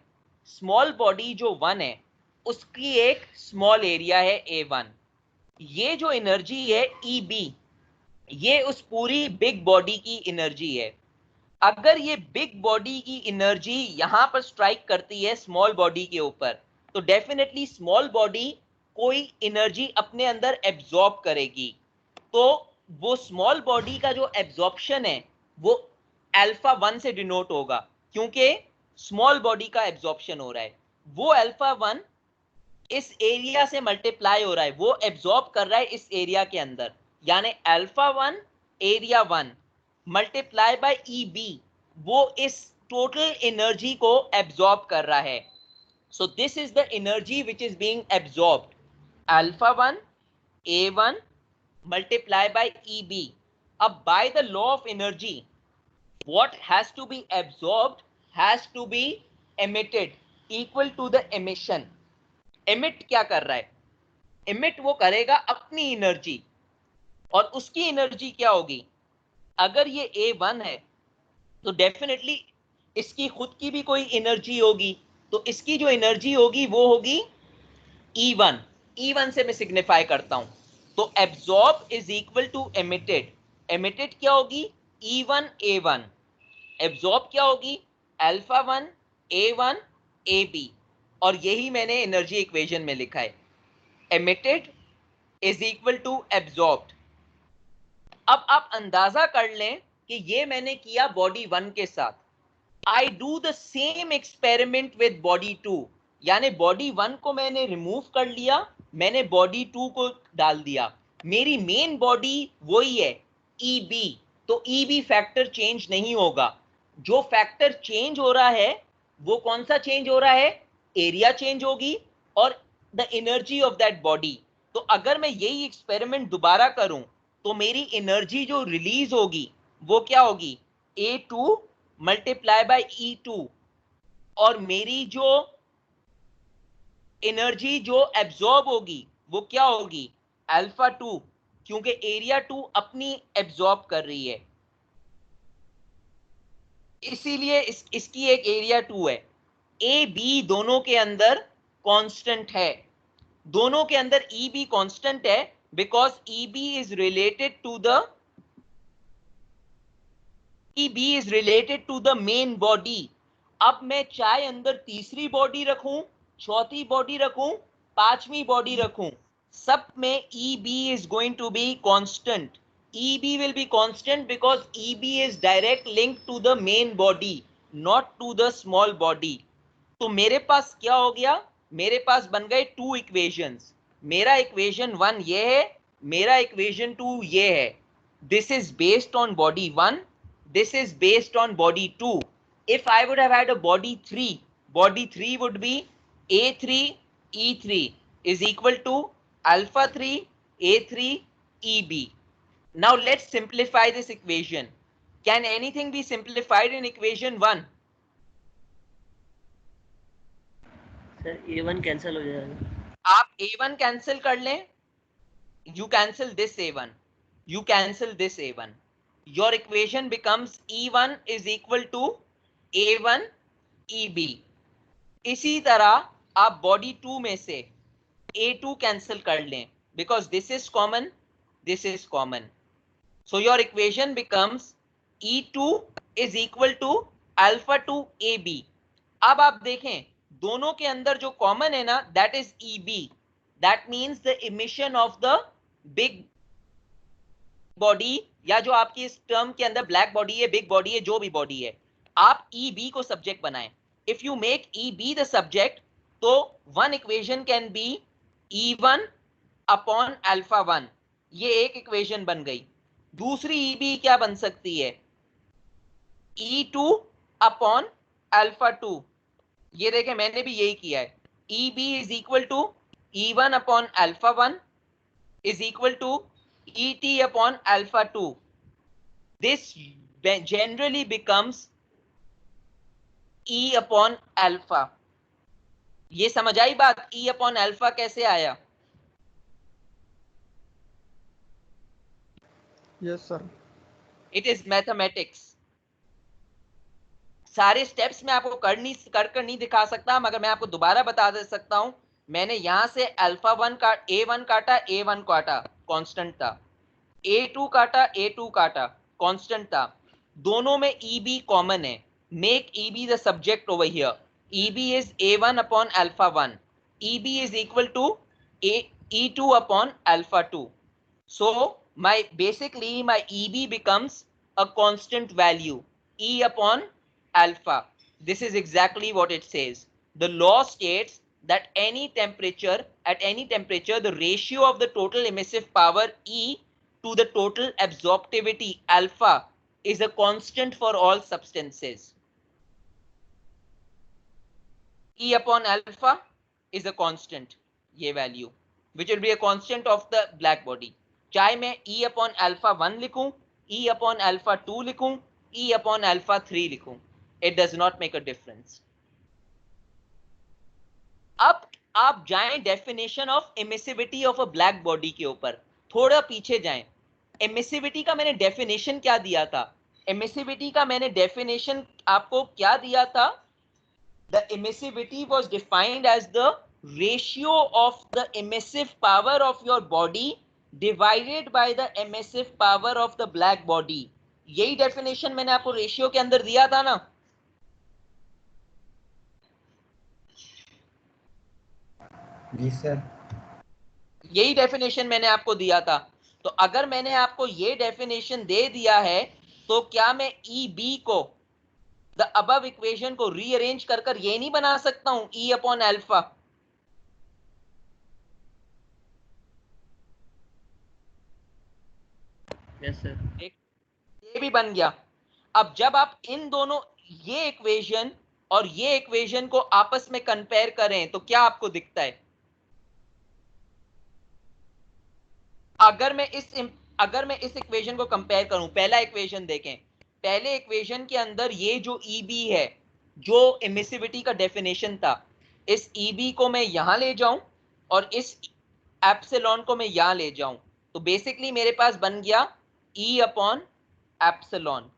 स्मॉल बॉडी जो 1 है उसकी एक स्मॉल एरिया है A1। ये जो एनर्जी है EB, ये उस पूरी बिग बॉडी की एनर्जी है। अगर ये बिग बॉडी की एनर्जी यहां पर स्ट्राइक करती है स्मॉल बॉडी के ऊपर, तो डेफिनेटली स्मॉल बॉडी कोई एनर्जी अपने अंदर एब्जॉर्ब करेगी। तो वो स्मॉल बॉडी का जो एब्जॉर्प्शन है वो अल्फा 1 से डिनोट होगा, क्योंकि स्मॉल बॉडी का एब्जॉर्प्शन हो रहा है। वो अल्फा 1 इस एरिया से मल्टीप्लाई हो रहा है, वो एब्जॉर्ब कर रहा है इस एरिया के अंदर, यानी alpha 1 area 1 multiply by EB, वो इस टोटल एनर्जी को एब्जॉर्ब कर रहा है। So this is the energy which is being absorbed, alpha 1 A1 multiply by EB. अब by the law of energy, what has to be absorbed has to be emitted equal to the emission. Emit क्या कर रहा है? Emit वो करेगा अपनी energy, और उसकी एनर्जी क्या होगी? अगर ये A1 है तो डेफिनेटली इसकी खुद की भी कोई एनर्जी होगी, तो इसकी जो एनर्जी होगी वो होगी E1। E1 से मैं सिग्निफाई करता हूं, तो absorb is equal to emitted. Emitted क्या होगी? E1 A1। एब्जॉर्ब क्या होगी? Alpha 1 A1 AB। और यही मैंने एनर्जी इक्वेशन में लिखा है, emitted is equal to absorbed. अब आप अंदाजा कर लें कि ये मैंने किया बॉडी 1 के साथ। I do the same experiment with body 2, यानी बॉडी 1 को मैंने रिमूव कर लिया, मैंने बॉडी 2 को डाल दिया। मेरी मेन बॉडी वही है EB, तो EB फैक्टर चेंज नहीं होगा। जो फैक्टर चेंज हो रहा है वो कौन सा चेंज हो रहा है? एरिया चेंज होगी और the energy of that body. तो अगर मैं यही एक्सपेरिमेंट दोबारा करूं तो मेरी एनर्जी जो रिलीज होगी वो क्या होगी? A2 मल्टीप्लाई बाय E2, और मेरी जो एनर्जी जो एब्जॉर्ब होगी वो क्या होगी? अल्फा 2, क्योंकि एरिया 2 अपनी एब्जॉर्ब कर रही है, इसीलिए इसकी एक एरिया 2 है। AB दोनों के अंदर कांस्टेंट है, दोनों के अंदर EB कांस्टेंट है, because EB is related to the main body. अब मैं चाहे अंदर तीसरी बॉडी रखूं, चौथी बॉडी रखूं, पांचवी बॉडी रखूं, सब में EB is going to be constant. EB will be constant because EB is direct linked to the main body, not to the small body. तो मेरे पास क्या हो गया? मेरे पास बन गए 2 इक्वेशंस। मेरा इक्वेशन 1 ये है, मेरा इक्वेशन 2 ये है। This is based on body 1, this is based on body 2. If I would have had a body 3 would be A3 E3 is equal to alpha 3 A3 EB. Now let's simplify this equation. Can anything be simplified in equation 1? Sir A1 cancel हो जाएगा। आप A1 cancel कर लें, you cancel this A1, you cancel this A1. Your equation becomes E1 is equal to A1 EB. इसी तरह आप body 2 में से A2 कैंसिल कर लें, because this is common, this is common. So your equation becomes E2 is equal to alpha 2 AB. अब आप देखें दोनों के अंदर जो कॉमन है ना, that is EB. That means the emission of the big body, या जो आपकी इस टर्म के अंदर ब्लैक बॉडी है, बिग बॉडी है, जो भी बॉडी है, आप EB को सब्जेक्ट बनाएं। If you make EB the subject, तो one equation can be E1 upon alpha 1, ये एक इक्वेशन बन गई। दूसरी EB क्या बन सकती है? E2 upon alpha 2। ये देखें मैंने भी यही किया है। EB is equal to E1 upon alpha 1 is equal to ET upon alpha 2. This generally becomes E upon alpha. ये समझ आई बात? E upon alpha कैसे आया? Yes, sir. It is mathematics. सारे स्टेप्स मैं आपको कर नहीं दिखा सकता, मगर मैं आपको दोबारा बता दे सकता हूं. मैंने यहां से अल्फा 1 का A1 काटा, A1 काटा, कांस्टेंट था. A2 काटा, A2 काटा, कांस्टेंट था. दोनों में EB कॉमन है. Make EB the subject over here. EB is A1 upon alpha 1. EB is equal to E2 upon alpha 2. So basically my EB becomes a constant value, E upon alpha. This is exactly what it says. The law states that at any temperature, the ratio of the total emissive power E to the total absorptivity alpha is a constant for all substances. E upon alpha is a constant, ये value, which will be a constant of the black body. चाहे मैं E upon alpha 1 लिखूं, E upon alpha 2 लिखूं, E upon alpha 3 लिखूं, it does not make a difference. अब आप जाएं definition of emissivity of a black body के ऊपर, थोड़ा पीछे जाएं. एमिसिविटी का मैंने डेफिनेशन क्या दिया था? एमिसिविटी का मैंने डेफिनेशन आपको क्या दिया था? The emissivity was defined as the ratio of the emissive power of your body divided by the emissive power of the black body. यही डेफिनेशन मैंने आपको रेशियो के अंदर दिया था ना? जी सर. यही डेफिनेशन मैंने आपको दिया था. तो अगर मैंने आपको ये डेफिनेशन दे दिया है, तो क्या मैं EB को, द अबव इक्वेशन को रीअरेंज कर ये नहीं बना सकता हूं E upon alpha? Yes sir. ये भी बन गया. अब जब आप इन दोनों ये इक्वेशन और ये इक्वेशन को आपस में कंपेयर करें तो क्या आपको दिखता है? अगर मैं इस इक्वेशन को कंपेयर करूं, पहला इक्वेशन देखें. पहले इक्वेशन के अंदर ये जो EB है, जो एमिसिविटी का डेफिनेशन था, इस EB को मैं यहां ले जाऊं और इस एप्सिलॉन को मैं यहां ले जाऊं, तो बेसिकली मेरे पास बन गया E अपॉन एप्सिलॉन.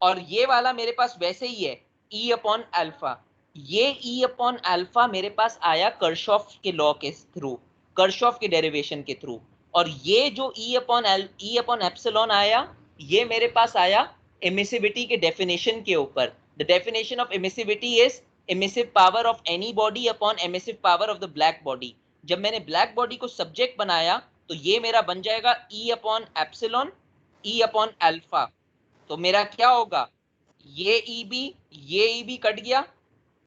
और ये वाला मेरे पास वैसे ही है, E अपॉन अल्फा. ये E अपॉन अल्फा मेरे पास आया कर्शॉफ के लॉ के थ्रू, कर्शॉफ के डेरिवेशन के थ्रू. और ये जो E अपॉन एप्सिलॉन आया, ये मेरे पास आया एमिसिविटी के डेफिनेशन के ऊपर. The definition of emissivity is emissive power of any body upon emissive power of the black body. जब मैंने ब्लैक बॉडी को सब्जेक्ट बनाया तो ये मेरा बन जाएगा E upon epsilon, E upon alpha. तो मेरा क्या होगा? ये EB कट गया,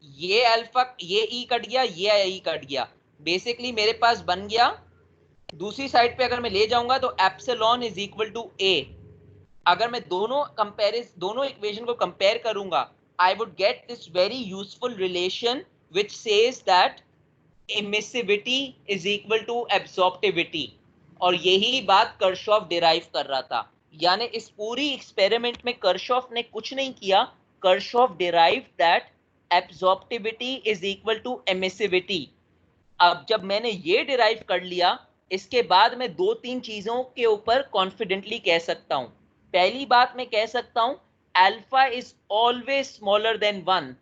ये अल्फा, ये E कट गया, ये E कट गया. बेसिकली मेरे पास बन गया, दूसरी साइड पे अगर मैं ले जाऊंगा तो epsilon is equal to A. अगर मैं दोनों इक्वेशन को कंपेयर करूंगा, I would get this very useful relation which says that emissivity is equal to absorptivity. और यही बात कर्शॉफ डिराइव कर रहा था. यानी इस पूरी एक्सपेरिमेंट में कर्शॉफ ने कुछ नहीं किया. Kirchhoff derive that absorptivity is equal to emissivity. अब जब मैंने ये डिराइव कर लिया, इसके बाद मैं 2-3 चीजों के ऊपर कॉन्फिडेंटली कह सकता हूं. पहली बात मैं कह सकता हूं, alpha is always smaller than 1.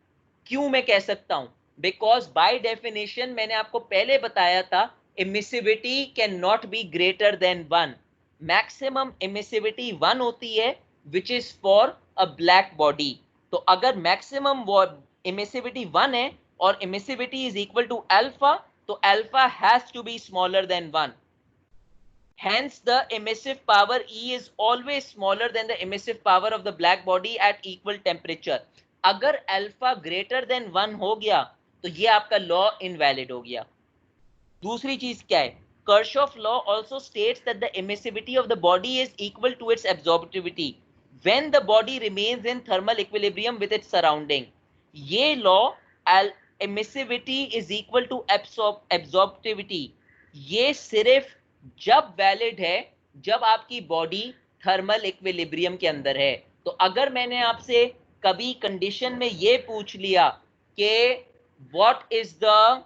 क्यों मैं कह सकता हूं? बिकॉज बाय डेफिनेशन मैंने आपको पहले बताया था, emissivity can not be greater than 1. Maximum emissivity 1 होती है, which is for a black body. तो अगर मैक्सिमम एमिसिविटी 1 है और emissivity is equal to alpha, तो alpha has to be smaller than 1. Hence, the emissive power E is always smaller than the emissive power of the black body at equal temperature. अगर alpha greater than 1 हो गया, तो ये आपका law invalid हो गया. दूसरी चीज क्या है? Kirchhoff law also states that the emissivity of the body is equal to its absorptivity when the body remains in thermal equilibrium with its surrounding. ये law emissivity is equal to absorptivity, ये सिर्फ जब valid है जब आपकी body thermal equilibrium के अंदर है। तो अगर मैंने आपसे कभी कंडीशन में ये पूछ लिया कि what is the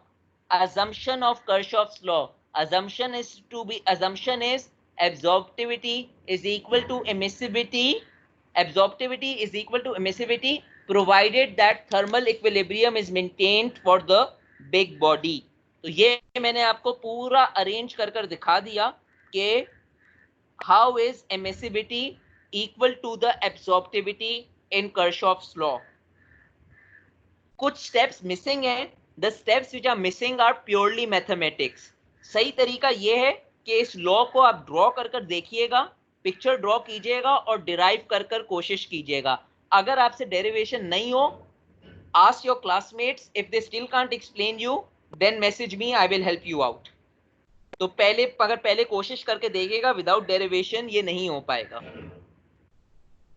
assumption of Kirchhoff's law, assumption is absorptivity is equal to emissivity, absorptivity is equal to emissivity provided that thermal equilibrium is maintained for the big body। तो ये मैंने आपको पूरा अरेंज कर दिखा दिया कि how is emissivity equal to the absorptivity in Kirchhoff's law। कुछ स्टेप्स मिसिंग हैं, the steps which are missing are purely mathematics। सही तरीका ये है कि इस लॉ को आप ड्रॉ कर देखिएगा, पिक्चर ड्रॉ कीजिएगा और डिराइव कर कोशिश कीजिएगा। अगर आपसे डेरिवेशन नहीं हो, ask your classmates, if they still can't explain you then message me, I will help you out। तो पहले कोशिश करके देखिएगा, विदाउट डेरिवेशन ये नहीं हो पाएगा।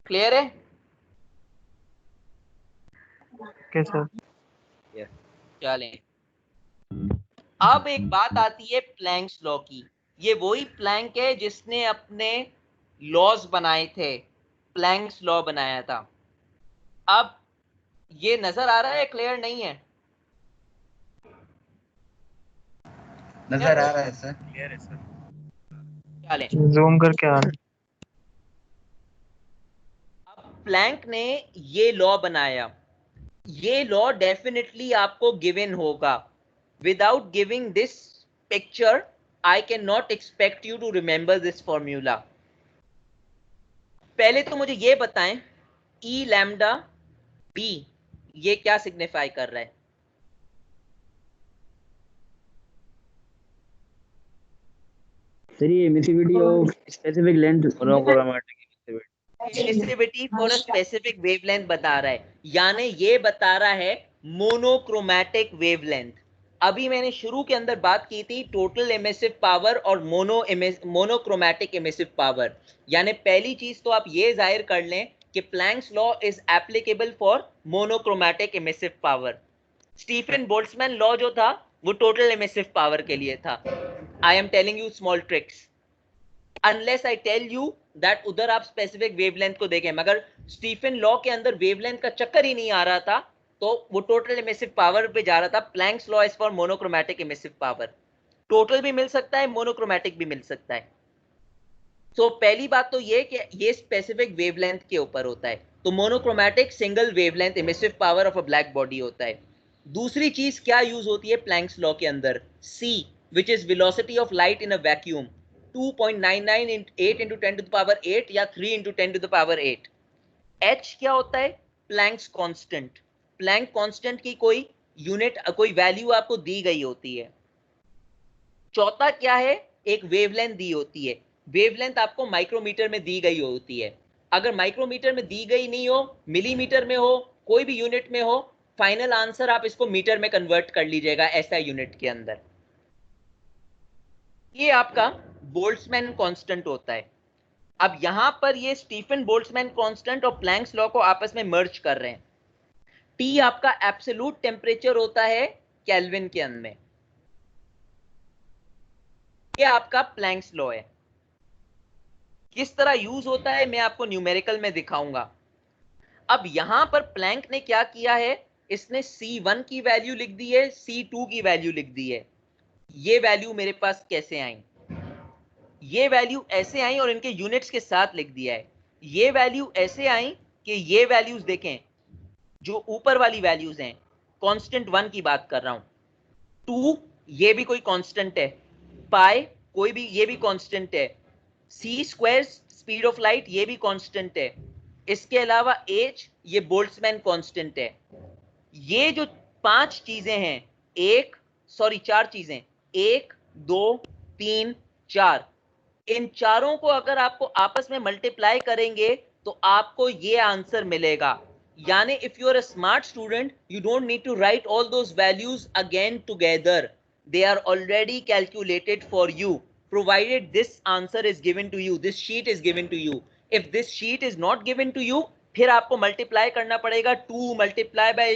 क्लियर है? Okay sir. चलें, अब एक बात आती है प्लैंक्स लॉ की। ये वही प्लैंक है जिसने अपने लॉज बनाए थे, प्लैंक्स लॉ बनाया था। अब ये नजर आ रहा है, क्लियर नहीं है? नजर आ रहा है सर। क्लियर है सर। चलें, जूम करके आ रहा है। अब प्लैंक ने ये लॉ बनाया, ये लॉ डेफिनेटली आपको गिवन होगा। Without giving this picture I can not expect you to remember this formula. पहले तो मुझे ये बताएं, ई लैम्डा बी ये क्या सिग्निफाई कर रहा है? सर ये emissivity of specific length monochromatic emissivity for a specific wavelength बता रहा है, यानी ये बता रहा है मोनोक्रोमैटिक वेवलेंथ। अभी मैंने शुरू के अंदर बात की थी टोटल एमिसिव पावर और मोनोक्रोमैटिक एमिसिव पावर। यानी पहली चीज तो आप ये जाहिर कर लें कि Planck's law is applicable for monochromatic emissive power. Stefan Boltzmann law जो था वो टोटल एमिसिव पावर के लिए था। I am telling you small tricks, unless I tell you that उधर आप स्पेसिफिक वेवलेंथ को देखें। मगर स्टीफन लॉ के अंदर वेवलेंथ का चक्कर ही नहीं आ रहा था, तो वो टोटल एमिसिव पावर पे जा रहा था। Planks law is for monochromatic emissive power. Total भी मिल सकता है, मोनोक्रोमैटिक भी मिल सकता है। तो पहली बात तो ये कि ये स्पेसिफिक वेवलेंथ के ऊपर होता है। तो monochromatic single wavelength emissive power of a black body होता है। दूसरी चीज क्या यूज होती है प्लैंक्स लॉ के अंदर? c, which is velocity of light in a vacuum, 2.99 into 10 to the power 8 या 3 into 10 to the power 8। h क्या होता है? Planck's constant. प्लैंक कांस्टेंट की कोई यूनिट, कोई वैल्यू आपको दी गई होती है। चौथा क्या है? एक वेवलेंथ दी होती है। वेवलेंथ आपको माइक्रोमीटर में दी गई होती है। अगर माइक्रोमीटर में दी गई नहीं हो, मिलीमीटर में हो, कोई भी यूनिट में हो, फाइनल आंसर आप इसको मीटर में कन्वर्ट कर लीजिएगा ऐसा यूनिट के अंदर। ये आपका बोल्ट्जमैन कांस्टेंट होता है। अब यहां पर ये स्टीफन बोल्ट्जमैन कांस्टेंट और प्लैंक्स लॉ को आपस में मर्ज कर रहे हैं। T आपका एब्सोल्यूट टेम्परेचर होता है केल्विन के अंदर में। ये आपका प्लैंक्स लॉ है। किस तरह यूज होता है मैं आपको न्यूमेरिकल में दिखाऊंगा। अब यहां पर प्लैंक ने क्या किया है, इसने C1 की वैल्यू लिख दी है, C2 की वैल्यू लिख दी है। ये वैल्यू मेरे पास कैसे आई? ये वैल्यू ऐसे आई और इनके यूनिट्स के साथ लिख दिया है। ये वैल्यू ऐसे आई कि ये वैल्यूज देखें, जो ऊपर वाली वैल्यूज हैं, कांस्टेंट 1 की बात कर रहा हूं, 2 ये भी कोई कांस्टेंट है, पाई कोई भी ये भी कांस्टेंट है, c square speed of light ये भी कांस्टेंट है। इसके अलावा h ये बोल्ट्जमैन कांस्टेंट है। ये जो 5 चीजें हैं, चार चीजें, 1 2 3 4, इन चारों को अगर आपको आपस में मल्टीप्लाई करेंगे तो आपको ये आंसर मिलेगा। यानी if you are a smart student you don't need to write all those values again together, they are already calculated for you provided this answer is given to you, this sheet is given to you। if this sheet is not given to you, फिर आपको multiply करना पड़ेगा 2 multiply by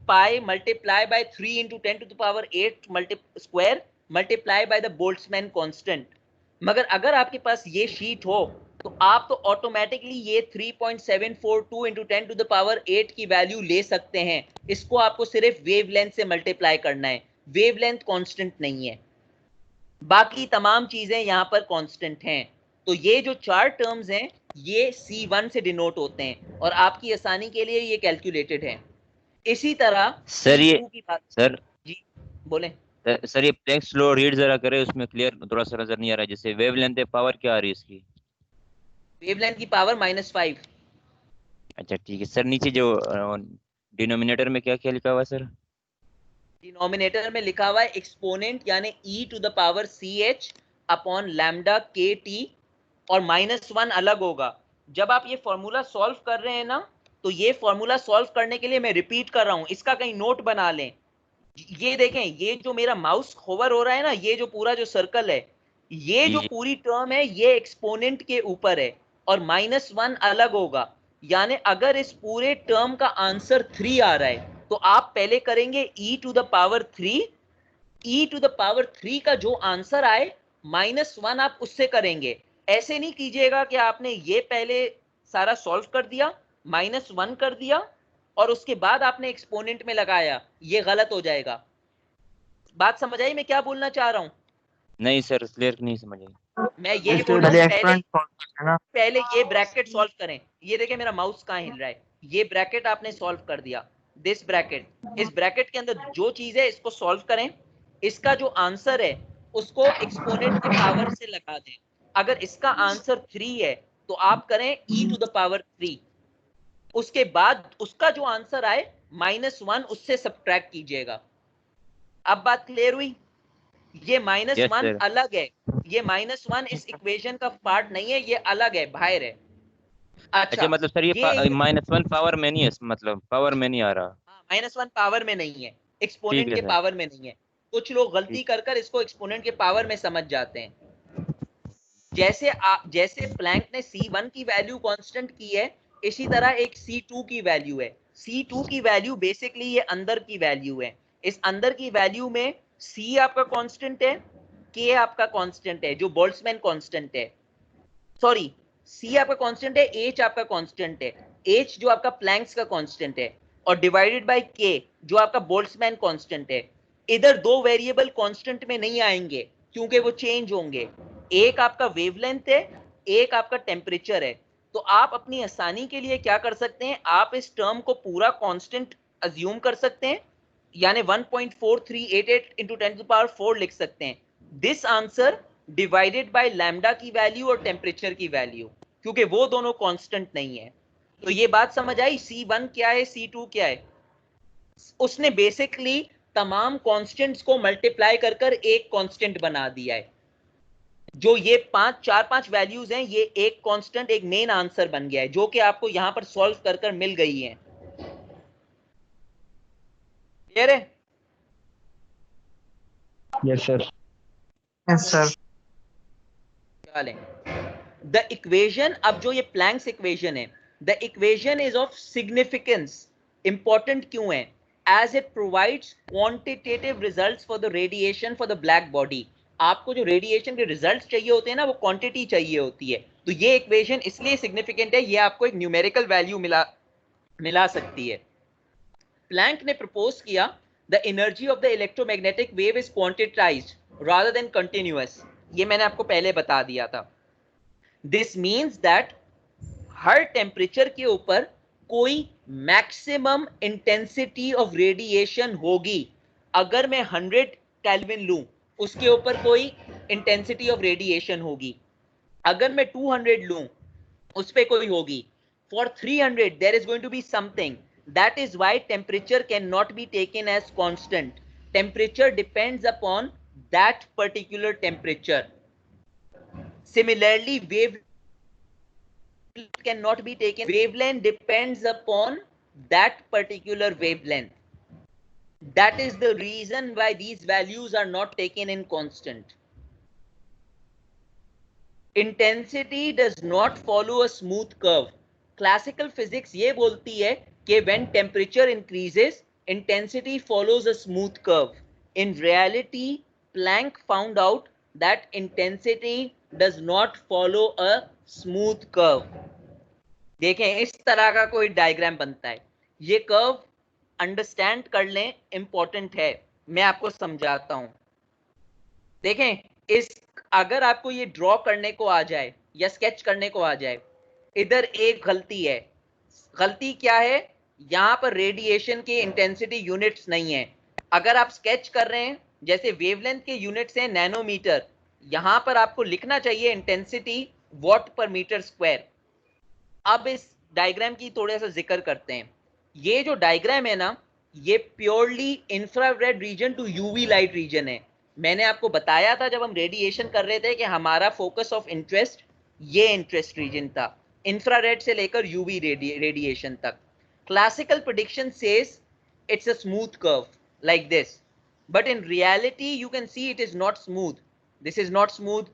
pi multiply by 3 into 10 to the power 8 square multiply by the Boltzmann constant. मगर अगर आपके पास ये sheet हो तो आप तो ऑटोमेटिकली ये 3.742 into 10 to the power 8 की वैल्यू ले सकते हैं. इसको आपको सिर्फ वेवलेंथ से मल्टीप्लाई करना है. वेवलेंथ कांस्टेंट नहीं है, बाकी तमाम चीजें यहां पर कांस्टेंट हैं. तो ये जो चार टर्म्स हैं ये C1 से डिनोट होते हैं और आपकी आसानी के लिए ये कैलकुलेटेड है. इसी तरह सर ये C2 की बात. सर जी बोलें. सर ये प्लैंक्स लॉ रीड जरा करे, उसमें क्लियर थोड़ा सा नजर नहीं आ रहा है. जैसे वेवलेंथ है, पावर क्या आ रही है इसकी? वेवलेंथ की पावर -5. अच्छा ठीक है सर. नीचे जो डिनोमिनेटर में क्या क्या लिखा हुआ है सर? डिनोमिनेटर में लिखा हुआ है एक्सपोनेंट यानी e to the power ch upon lambda kt और -1 अलग होगा. जब आप ये फॉर्मूला सॉल्व कर रहे हैं ना, तो ये फॉर्मूला सॉल्व करने के लिए मैं रिपीट कर रहा हूं, इसका कहीं नोट बना लें. ये देखें, ये जो मेरा माउस होवर हो रहा है ना, ये जो पूरा जो सर्कल है, ये जो पूरी टर्म है ये एक्सपोनेंट के ऊपर है और -1 अलग होगा. यानी अगर इस पूरे टर्म का आंसर 3 आ रहा है तो आप पहले करेंगे e to the power 3. e to the power 3 का जो आंसर आए -1 आप उससे करेंगे. ऐसे नहीं कीजिएगा कि आपने ये पहले सारा सॉल्व कर दिया, -1 कर दिया और उसके बाद आपने एक्सपोनेंट में लगाया. ये गलत हो जाएगा. बात समझ आई मैं क्या बोलना चाह रहा हूं? नहीं सर, क्लियर नहीं समझ आई. मैं ये बोल रहा पहले हूं एक्सपेरिमेंट सॉल्व करते हैं ना. पहले ये ब्रैकेट सॉल्व करें. ये देखिए मेरा माउस कहां हिल रहा है. ये ब्रैकेट आपने सॉल्व कर दिया, दिस ब्रैकेट. इस ब्रैकेट के अंदर जो चीज है इसको सॉल्व करें. इसका जो आंसर है उसको एक्सपोनेंट के पावर से लगा दें. अगर इसका आंसर 3 है तो आप करें e टू द पावर 3. उसके बाद उसका जो आंसर आए -1 उससे सब्ट्रैक्ट कीजिएगा. अब बात क्लियर हुई? ये -1 अलग है. ये -1 इस इक्वेशन का पार्ट नहीं है, ये अलग है, बाहर है. अच्छा मतलब सर ये -1 पावर में नहीं है, मतलब पावर में नहीं आ रहा. -1 पावर में नहीं है, एक्सपोनेंट के सर. पावर में नहीं है. कुछ लोग गलती कर कर इसको एक्सपोनेंट के पावर में समझ जाते हैं. जैसे प्लैंक ने C1 की वैल्यू कांस्टेंट की है, इसी तरह एक C2 की वैल्यू है. C2 की वैल्यू बेसिकली ये अंदर की वैल्यू है. इस अंदर की वैल्यू में C आपका कांस्टेंट है, K आपका कांस्टेंट है जो बोल्ट्जमैन कांस्टेंट है. सॉरी, C आपका कांस्टेंट है, H आपका कांस्टेंट है, H जो आपका प्लैंक्स का कांस्टेंट है और डिवाइडेड बाय K जो आपका बोल्ट्जमैन कांस्टेंट है. इधर दो वेरिएबल कांस्टेंट में नहीं आएंगे क्योंकि वो चेंज होंगे. एक आपका वेवलेंथ है, एक आपका टेम्परेचर है. तो आप अपनी आसानी के लिए क्या कर सकते हैं, आप इस टर्म को पूरा कांस्टेंट अज्यूम कर सकते हैं, यानी 1.4388 into 10 to the power 4 लिख सकते हैं. This answer divided by lambda की वैल्यू और टेम्परेचर की वैल्यू, क्योंकि वो दोनों कांस्टेंट नहीं है. तो ये बात समझ आई. C1 क्या है, C2 क्या है. उसने बेसिकली तमाम कांस्टेंट्स को मल्टीप्लाई कर कर एक कांस्टेंट बना दिया है. जो ये 4-5 वैल्यूज हैं, ये एक कांस्टेंट, एक मेन आंसर बन गया है, जो कि आपको यहां पर सॉल्व कर कर मिल गई है. क्लियर है? Yes sir. Yes sir. चलें. द इक्वेशन, अब जो ये प्लैंक्स इक्वेशन है, the equation is of significance. Important क्यों है? As it provides quantitative results for the radiation for the black body. आपको जो रेडिएशन के रिजल्ट्स चाहिए होते हैं ना, वो क्वांटिटी चाहिए होती है. तो ये इक्वेशन इसलिए सिग्निफिकेंट है, ये आपको एक न्यूमेरिकल वैल्यू मिला सकती है. प्लैंक ने प्रपोज किया the energy of the electromagnetic wave is quantised rather than continuous. ये मैंने आपको पहले बता दिया था. दिस मीन्स दैट हर टेम्परेचर के ऊपर कोई मैक्सिमम इंटेंसिटी ऑफ रेडिएशन होगी. अगर मैं 100 केल्विन लूं, उसके ऊपर कोई इंटेंसिटी ऑफ रेडिएशन होगी. अगर मैं 200 लूं, उस पे कोई होगी. For 300 there is going to be something. That is why temperature can not be taken as constant. Temperature depends upon that particular temperature. Similarly, wavelength cannot be taken. Wavelength depends upon that particular wavelength. That is the reason why these values are not taken in constant. Intensity does not follow a smooth curve. Classical physics ये बोलती है कि when temperature increases, intensity follows a smooth curve. In reality, Planck found out that intensity does not follow a smooth curve. देखें इस तरह का कोई diagram बनता है, ये कर्व अंडरस्टैंड कर लें, इंपॉर्टेंट है, मैं आपको समझाता हूं. देखें इस अगर आपको ये ड्रॉ करने को आ जाए या स्केच करने को आ जाए, इधर एक गलती है. गलती क्या है? यहां पर रेडिएशन के इंटेंसिटी यूनिट्स नहीं है. अगर आप स्केच कर रहे हैं, जैसे वेवलेंथ के यूनिट्स हैं नैनोमीटर, यहां पर आपको लिखना चाहिए intensity what per metre square. अब इस डायग्राम की थोड़ा सा जिक्र करते हैं. ये जो डायग्राम है ना, ये purely infrared region to UV light region है. मैंने आपको बताया था जब हम रेडिएशन कर रहे थे कि हमारा फोकस ऑफ इंटरेस्ट ये इंटरेस्ट रीजन था, इंफ्रारेड से लेकर यूवी रेडिएशन तक. Classical prediction says it's a smooth curve like this, but in reality you can see it is not smooth. This is not smooth,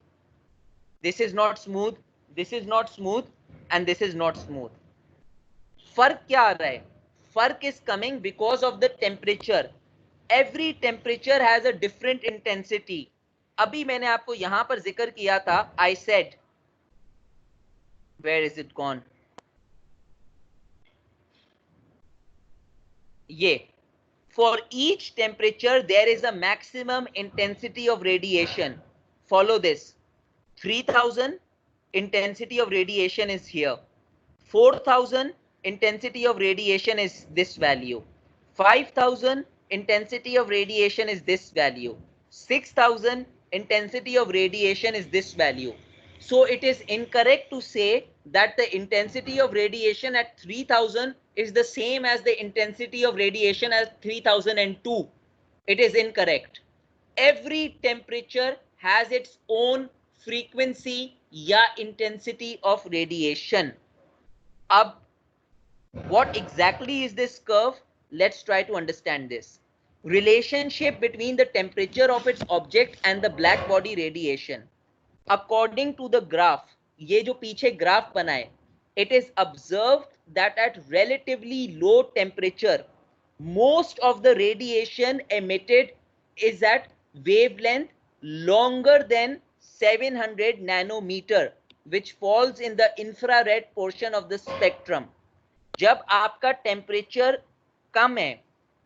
this is not smooth, this is not smooth, and this is not smooth. फर्क क्या आ रहा है? फर्क is coming because of the temperature. Every temperature has a different intensity. अभी मैंने आपको यहां पर जिक्र किया था, I said, where is it gone? ये for each temperature there is a maximum intensity of radiation. Follow this. 3000 intensity of radiation is here. 4000 intensity of radiation is this value. 5000 intensity of radiation is this value. 6000 intensity of radiation is this value. So it is incorrect to say that the intensity of radiation at 3000 is the same as the intensity of radiation at 3002. It is incorrect. Every temperature has its own frequency या intensity of radiation. Ab, what exactly is this curve? Let's try to understand this. Relationship between the temperature of its object and the black body radiation. According to the graph, ये जो पीछे graph बना है, it is observed that at relatively low temperature, most of the radiation emitted is at wavelength longer than 700 nanometer, which falls in the infrared portion of the spectrum. जब आपका temperature कम है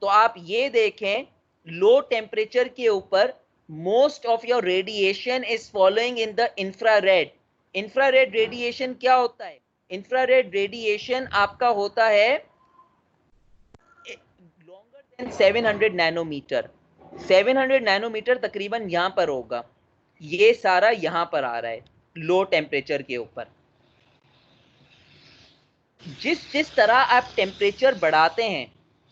तो आप ये देखें, लो टेम्परेचर के ऊपर most of your radiation is falling in the infrared. Infrared radiation क्या होता है? Infrared radiation आपका होता है longer than 700 nanometer. 700 nanometer तकरीबन यहां पर होगा. ये सारा यहां पर आ रहा है लो टेम्परेचर के ऊपर. जिस तरह आप टेम्परेचर बढ़ाते हैं,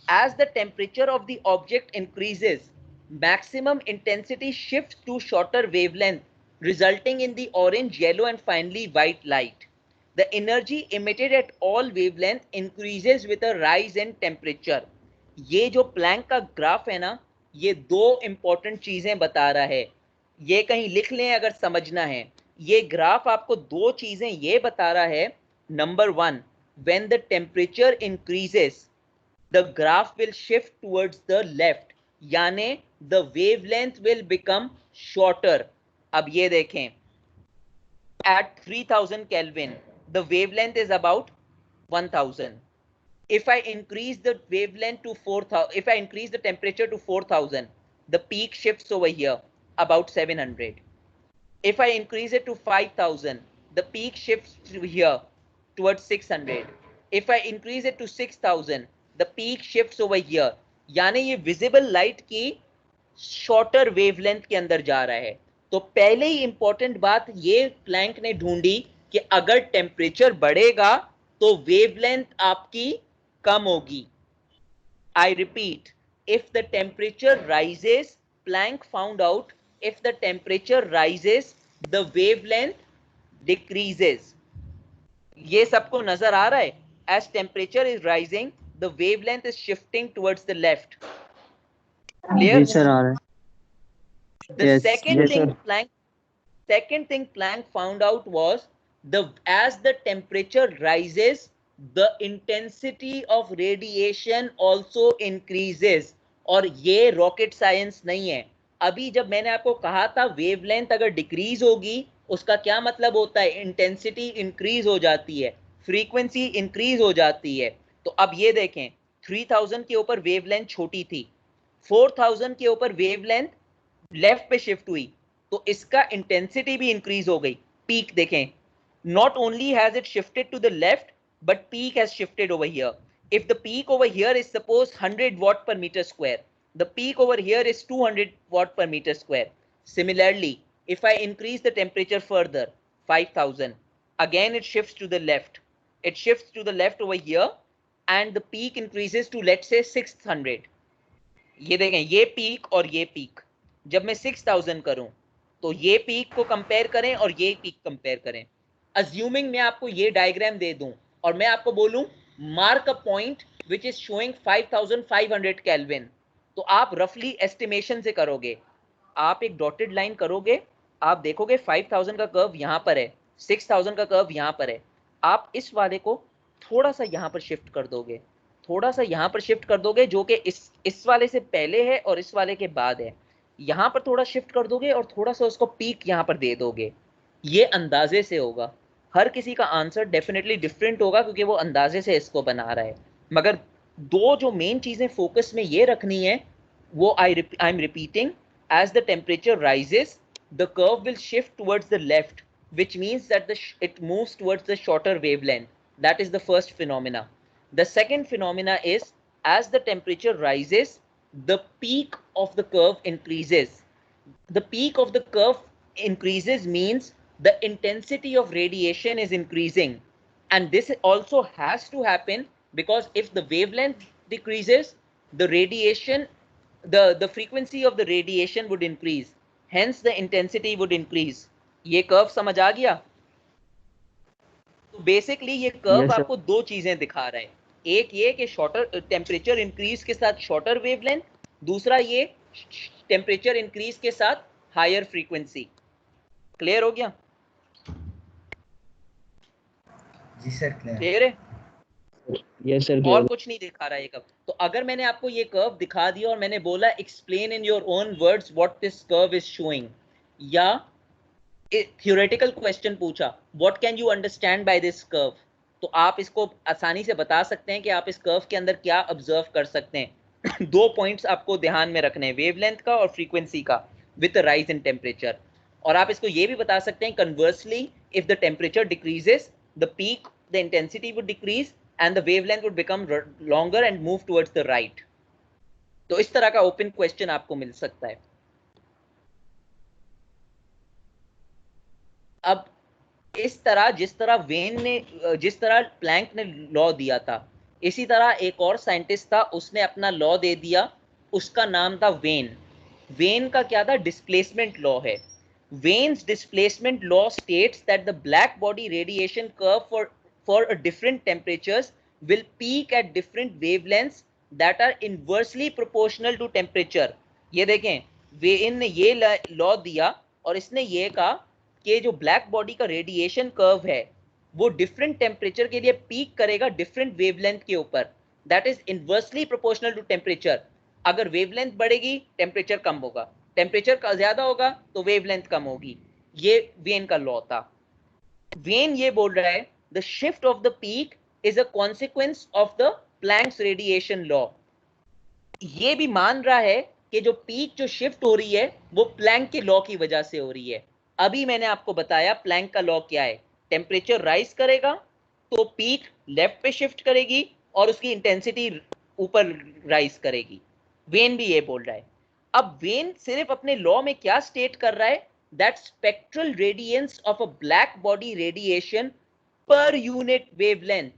as the temperature of the object increases, maximum intensity shifts to shorter wavelength, resulting in the orange, yellow and finally white light. The energy emitted at all wavelength increases with a rise in temperature. ये जो Planck का graph है ना, ये दो important चीजें बता रहा है. ये कहीं लिख लें अगर समझना है. ये ग्राफ आपको दो चीजें ये बता रहा है. Number one, when the temperature increases, the graph will shift towards the left, यानी the wavelength will become shorter. अब ये देखें, at 3000 Kelvin, the wavelength is about 1000. If I increase the wavelength to 4000, if I increase the temperature to 4000, the peak shifts over here, about 700. If I increase it to 5000, the peak shifts to here, towards 600. If I increase it to 6000, the peak shifts over here. यानी ये visible light की shorter wavelength के अंदर जा रहा है. तो पहले ही इंपॉर्टेंट बात ये प्लैंक ने ढूंढी कि अगर टेम्परेचर बढ़ेगा तो वेवलेंथ आपकी कम होगी. I repeat, if the temperature rises, Planck found out if the temperature rises, the wavelength decreases. ये सबको नजर आ रहा है? As temperature is rising, the wavelength is shifting towards the left. Clear? जी सर आ रहा है. The Yes, second yes, thing sir. Planck found out was as the temperature rises, the intensity of radiation also increases. और ये rocket science नहीं है। अभी जब मैंने आपको कहा था वेवलेंथ अगर डिक्रीज होगी उसका क्या मतलब होता है, इंटेंसिटी इंक्रीज हो जाती है, फ्रीक्वेंसी इंक्रीज हो जाती है। तो अब ये देखें 3000 के ऊपर वेवलेंथ छोटी थी, 4000 के ऊपर वेवलेंथ लेफ्ट पे शिफ्ट हुई, तो इसका इंटेंसिटी भी इंक्रीज हो गई। पीक देखें, not only has it shifted to the left but peak has shifted over here. If the peak over here is suppose 100 watt per meter square, the peak over here is 200 watt per meter square. Similarly, if I increase the temperature further 5000, again it shifts to the left, it shifts to the left over here and the peak increases to let's say 600. ये देखें, ये peak और ये peak, जब मैं 6000 करूं तो ये पीक को कंपेयर करें और ये पीक कंपेयर करें। अज्यूमिंग मैं आपको ये डायग्राम दे दूं और मैं आपको बोलूं mark a point which is showing 5500 kelvin, तो आप रफली एस्टिमेशन से करोगे, आप एक डॉटेड लाइन करोगे, आप देखोगे 5000 का कर्व यहां पर है, 6000 का कर्व यहां पर है, आप इस वाले को थोड़ा सा यहां पर शिफ्ट कर दोगे, थोड़ा सा यहां पर शिफ्ट कर दोगे, जो कि इस वाले से पहले है और इस वाले के बाद है, यहां पर थोड़ा शिफ्ट कर दोगे और थोड़ा सा उसको पीक यहां पर दे दोगे। ये अंदाजे से होगा, हर किसी का आंसर डेफिनेटली डिफरेंट होगा क्योंकि वो अंदाजे से इसको बना रहा है, मगर दो जो मेन चीजें फोकस में ये रखनी है वो I am repeating, as the temperature rises the curve will shift towards the left, which means that it moves towards the shorter wavelength. That is the first phenomena. The second phenomena is as the temperature rises, the peak of the curve increases. The peak of the curve increases means the intensity of radiation is increasing, and this also has to happen because if the wavelength decreases, the radiation, the frequency of the radiation would increase, hence the intensity would increase. ये curve समझ आ गया? तो basically ये curve आपको दो चीजें दिखा रहा है, एक ये कि शॉर्टर टेम्परेचर इंक्रीज के साथ शॉर्टर वेवलेंथ, दूसरा ये टेम्परेचर इंक्रीज के साथ हायर फ्रीक्वेंसी। क्लियर हो गया? जी सर क्लियर है? Yes sir. और कुछ नहीं दिखा रहा है कर्व। तो अगर मैंने आपको ये कर्व दिखा दिया और मैंने बोला explain in your own words what this curve is showing, या थियोरेटिकल क्वेश्चन पूछा what can you understand by this curve, तो आप इसको आसानी से बता सकते हैं कि आप इस कर्व के अंदर क्या ऑब्जर्व कर सकते हैं। दो पॉइंट्स आपको ध्यान में रखने हैं, वेवलेंथ का और फ्रीक्वेंसी का विद राइज इन टेम्परेचर। और आप इसको ये भी बता सकते हैं conversely if the temperature decreases the peak the intensity would decrease and the wavelength would become longer and move towards the right. तो इस तरह का ओपन क्वेश्चन आपको मिल सकता है। अब इस तरह जिस तरह प्लैंक ने लॉ दिया था, इसी तरह एक और साइंटिस्ट था, उसने अपना लॉ दे दिया, उसका नाम था वेन। वेन का क्या था? डिस्प्लेसमेंट लॉ है। Veins displacement law states that the black body radiation curve for different temperatures will peak at different wavelengths that are inversely proportional to temperature. ये देखें, वेन ने ये लॉ दिया और इसने ये कहा कि जो ब्लैक बॉडी का रेडिएशन कर्व है वो डिफरेंट टेम्परेचर के लिए पीक करेगा डिफरेंट वेवलेंथ के ऊपर, that is inversely proportional to temperature. अगर वेवलेंथ बढ़ेगी टेम्परेचर कम होगा, टेम्परेचर का ज्यादा होगा तो वेवलेंथ कम होगी। ये वेन का लॉ था। वेन ये बोल रहा है the shift of the peak is a consequence of the Planck's radiation law. ये भी मान रहा है कि जो पीक जो शिफ्ट हो रही है वो प्लैंक के लॉ की वजह से हो रही है। अभी मैंने आपको बताया प्लैंक का लॉ क्या है, टेम्परेचर राइज करेगा तो पीक लेफ्ट पे शिफ्ट करेगी और उसकी इंटेंसिटी ऊपर राइज करेगी। वेन भी ये बोल रहा है। अब वेन सिर्फ अपने लॉ में क्या स्टेट कर रहा है, that spectral radiance of a black body radiation per unit wavelength.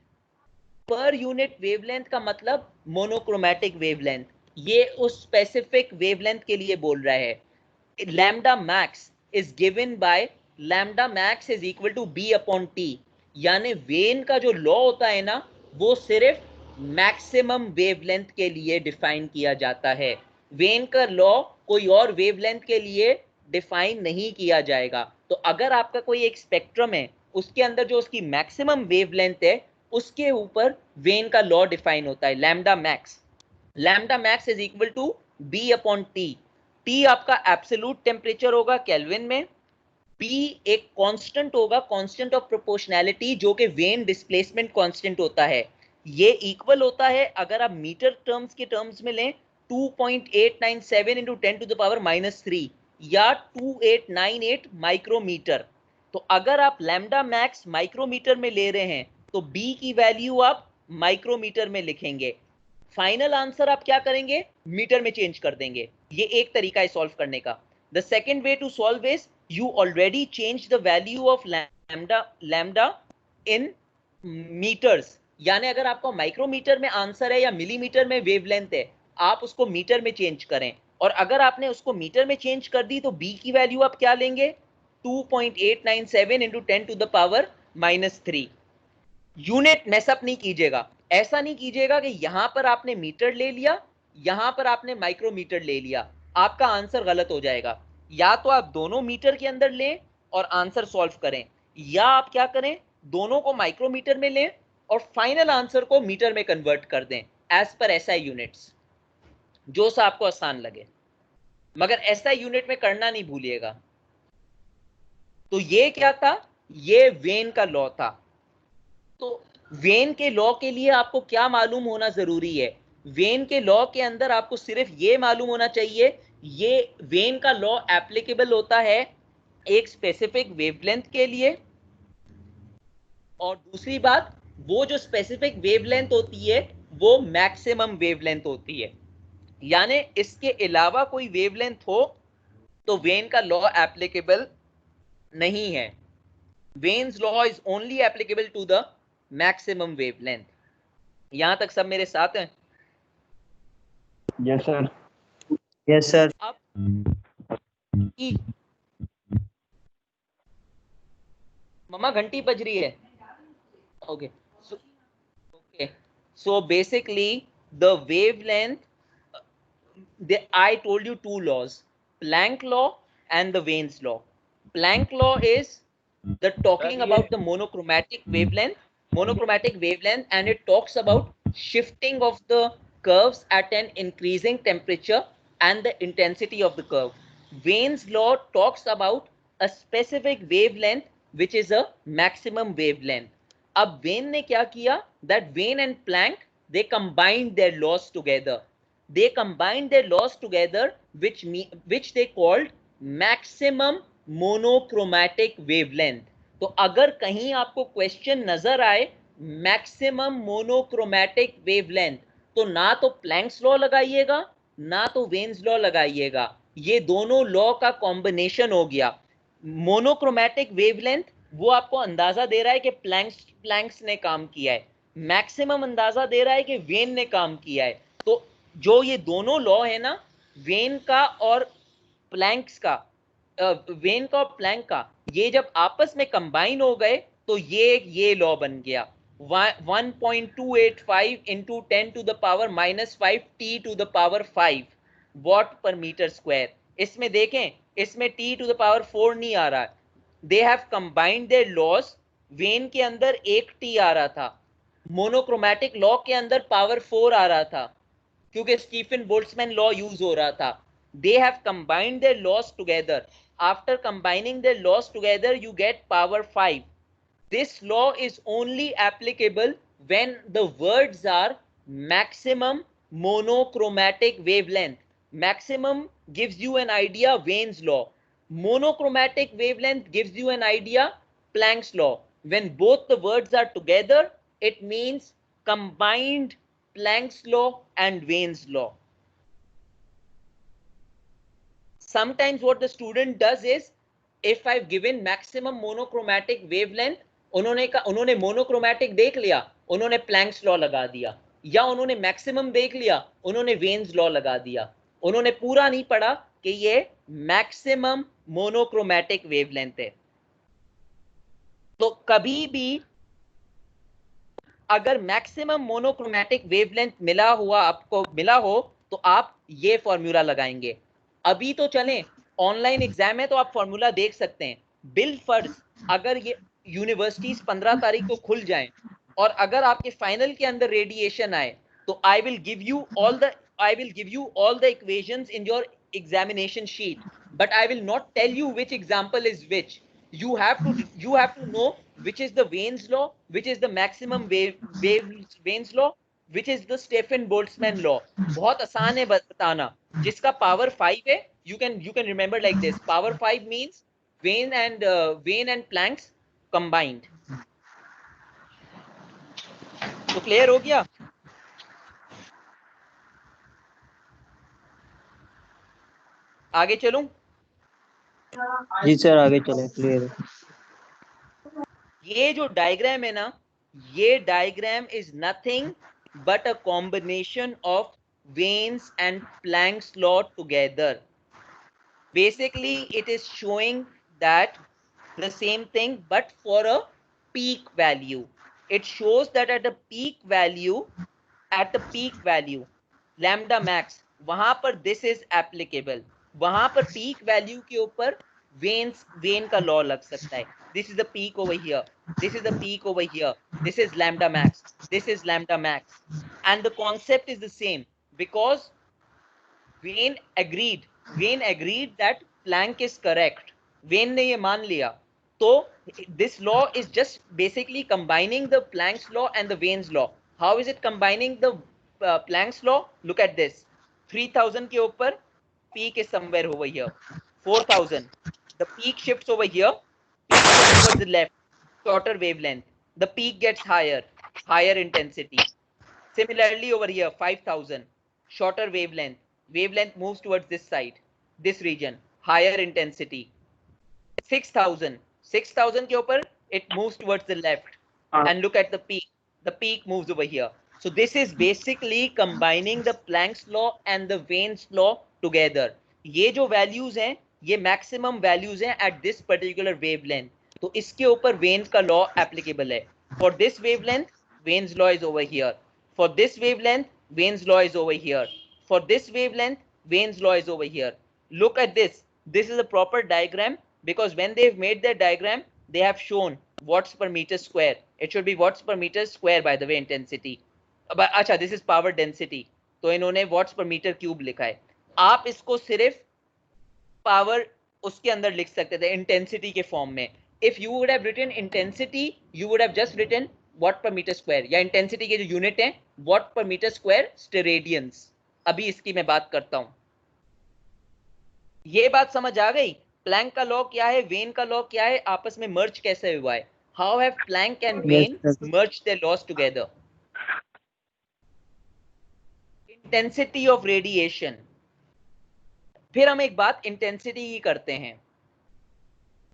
Per unit wavelength का मतलब मोनोक्रोमैटिक वेवलेंथ, ये उस स्पेसिफिक वेवलेंथ के लिए बोल रहा है। Lambda max is given by lambda max is equal to B upon T, यानी वेन का जो लॉ होता है ना वो सिर्फ मैक्सिमम वेवलेंथ के लिए डिफाइन किया जाता है। वेन का लॉ कोई और वेवलेंथ के लिए डिफाइन नहीं किया जाएगा। तो अगर आपका कोई एक स्पेक्ट्रम है उसके अंदर जो उसकी मैक्सिमम वेवलेंथ है उसके ऊपर वेन का लॉ डिफाइन होता है, lambda max. Lambda max is equal to B upon T. T आपका एब्सोल्यूट टेम्परेचर होगा केल्विन में, बी एक कांस्टेंट होगा, कांस्टेंट ऑफ प्रोपोर्शनैलिटी, जो कि वेन डिस्प्लेसमेंट कांस्टेंट होता है। ये इक्वल होता है, अगर आप मीटर टर्म्स के टर्म्स में लें, 2.897 इंटू 10 टू द पावर -3 या 2898 माइक्रोमीटर। तो अगर आप लैम्डा मैक्स माइक्रोमीटर में ले रहे हैं तो बी की वैल्यू आप माइक्रोमीटर में लिखेंगे, फाइनल आंसर आप क्या करेंगे, मीटर में चेंज कर देंगे। ये एक तरीका है सॉल्व करने का। The second way to solve is you already changed the value of lambda in meters, यानी अगर आपको माइक्रोमीटर में आंसर है या मिलीमीटर में वेवलेंथ है, आप उसको मीटर में चेंज करें। और अगर आपने उसको मीटर में चेंज कर दी तो b की वैल्यू आप क्या लेंगे, 2.897 into 10 to the power -3। Unit mess up नहीं कीजिएगा, ऐसा नहीं कीजिएगा कि यहां पर आपने मीटर ले लिया, यहां पर आपने माइक्रोमीटर ले लिया, आपका आंसर गलत हो जाएगा। या तो आप दोनों मीटर के अंदर लें और आंसर सॉल्व करें, या आप क्या करें, दोनों को माइक्रोमीटर में लें और फाइनल आंसर को मीटर में कन्वर्ट कर दें एज पर एसआई यूनिट्स, जो सा आपको आसान लगे, मगर एसआई यूनिट में करना नहीं भूलिएगा। तो ये क्या था, ये वेन का लॉ था। तो वेन के लॉ के लिए आपको क्या मालूम होना जरूरी है, वेन के लॉ के अंदर आपको सिर्फ ये मालूम होना चाहिए, ये वेन का लॉ एप्लीकेबल होता है एक स्पेसिफिक वेवलेंथ के लिए, और दूसरी बात, वो जो स्पेसिफिक वेवलेंथ होती है वो मैक्सिमम वेवलेंथ होती है, यानी इसके अलावा कोई वेवलेंथ हो तो वेन का लॉ एप्लीकेबल नहीं है। Wien's law is only applicable to the maximum wavelength. यहां तक सब मेरे साथ हैं? Yes sir. Yes sir. अब मम्मा घंटी बज रही है। Okay so basically the wavelength, I told you two laws, Planck law and the Wain's law. Planck law is the talking about the monochromatic wavelength, and it talks about shifting of the curves at an increasing temperature and the intensity of the curve. Wain's law talks about a specific wavelength which is a maximum wavelength. अब when ने क्या किया, that Wain and Planck, they combined their laws together. They combined their laws together, which they called maximum monochromatic wavelength. तो अगर कहीं आपको question नजर आए मैक्सिमम मोनोक्रोमैटिक वेवलेंथ, तो ना तो प्लैंक्स लॉ लगाइएगा ना तो वेन्स लॉ लगाइएगा, ये दोनों लॉ का कॉम्बिनेशन हो गया। मोनोक्रोमैटिक वेवलेंथ वो आपको अंदाजा दे रहा है कि प्लैंक्स ने काम किया है, मैक्सिमम अंदाजा दे रहा है कि वेन ने काम किया है। तो जो ये दोनों लॉ है ना, वेन का और प्लैंक्स का, वेन का और प्लैंक का, ये जब आपस में कंबाइन हो गए तो ये लॉ बन गया 1.285 into 10 to the power -5 t to the power 5 watt per metre square. इसमें देखें, इसमें t टू द पावर 4 नहीं आ रहा, they have combined their laws. Wien के अंदर एक t आ रहा था, मोनोक्रोमैटिक लॉ के अंदर पावर 4 आ रहा था, क्योंकि स्टीफन बोल्ट्जमैन लॉ यूज हो रहा था। They have combined their laws together. After combining their laws together, you get power 5. This law is only applicable when the words are maximum monochromatic wavelength. Maximum gives you an idea, Wain's law. Monochromatic wavelength gives you an idea, Planck's law. When both the words are together, it means combined Planck's law and Wain's law. Sometimes what the student does is, if I've given maximum monochromatic wavelength, उन्होंने monochromatic देख लिया, उन्होंने planks law लगा दिया, या उन्होंने maximum देख लिया, उन्होंने वेन्स लॉ लगा दिया, उन्होंने पूरा नहीं पढ़ा कि ये मैक्सिमम मोनोक्रोमैटिक वेवलेंथ है। तो कभी भी अगर मैक्सिमम मोनोक्रोमैटिक वेवलेंथ आपको मिला हो तो आप ये फॉर्मूला लगाएंगे। अभी तो चलें, ऑनलाइन एग्जाम है तो आप फॉर्मूला देख सकते हैं। बिल फर्ज अगर ये यूनिवर्सिटीज 15 तारीख को खुल जाएं और अगर आपके फाइनल के अंदर रेडिएशन आए तो I will give you all the equations in your examination sheet, but I will not tell you which example is which. You have to know which is the Vane's law, which is the maximum Vane's law, which is the Stephen Boltzmann law. बहुत आसान है बताना. जिसका power 5 है, you can remember like this. Power 5 means Vane and Planck's combined. तो clear हो गया? आगे चलूं? जी सर आगे चले, क्लियर है। ये जो डायग्राम है ना, ये diagram is nothing but a combination of Vane's and Planck's law together. Basically it is showing that the same thing but for a peak value. It shows that at the peak value lambda max, वहां पर this is applicable, वहां पर peak value के ऊपर Vane का law लग सकता है. This is the peak over here, this is the peak over here, this is lambda max, this is lambda max, and the concept is the same because Vane agreed that Planck is correct. Vane ने ये मान लिया. So this law is just basically combining the Planck's law and the Vane's law. How is it combining the Planck's law? Look at this. 3000 के ऊपर peak is somewhere over here. 4000. The peak shifts over here. Peak shifts towards the left. Shorter wavelength. The peak gets higher intensity. Similarly over here 5000. Shorter wavelength. Wavelength moves towards this side, this region, higher intensity. 6000 के ऊपर it moves towards the left, and look at the peak moves over here. So this is basically combining the Planck's law and the Vane's law together. ये जो values हैं ये maximum values हैं at this particular wavelength. तो इसके ऊपर Vane's का law applicable है. For this wavelength Vane's law is over here. For this wavelength Vane's law is over here. For this wavelength, Vane's law is over here. Look at this. This is a proper diagram because when they've made their diagram, they have shown watts per meter square. It should be watts per meter square by the way intensity. अच्छा, this is power density. तो इन्होंने watts per meter cube लिखा है. आप इसको सिर्फ power उसके अंदर लिख सकते थे intensity के form में. If you would have written intensity, you would have just written watt per meter square. या intensity के जो unit है watt per meter square steradians. अभी इसकी मैं बात करता हूं. ये बात समझ आ गई? प्लैंक का लॉ क्या है, वेन का लॉ क्या है, आपस में मर्ज कैसे हुआ है? How have Planck and Wien merge their laws together? Intensity of radiation. फिर हम एक बात इंटेंसिटी की करते हैं.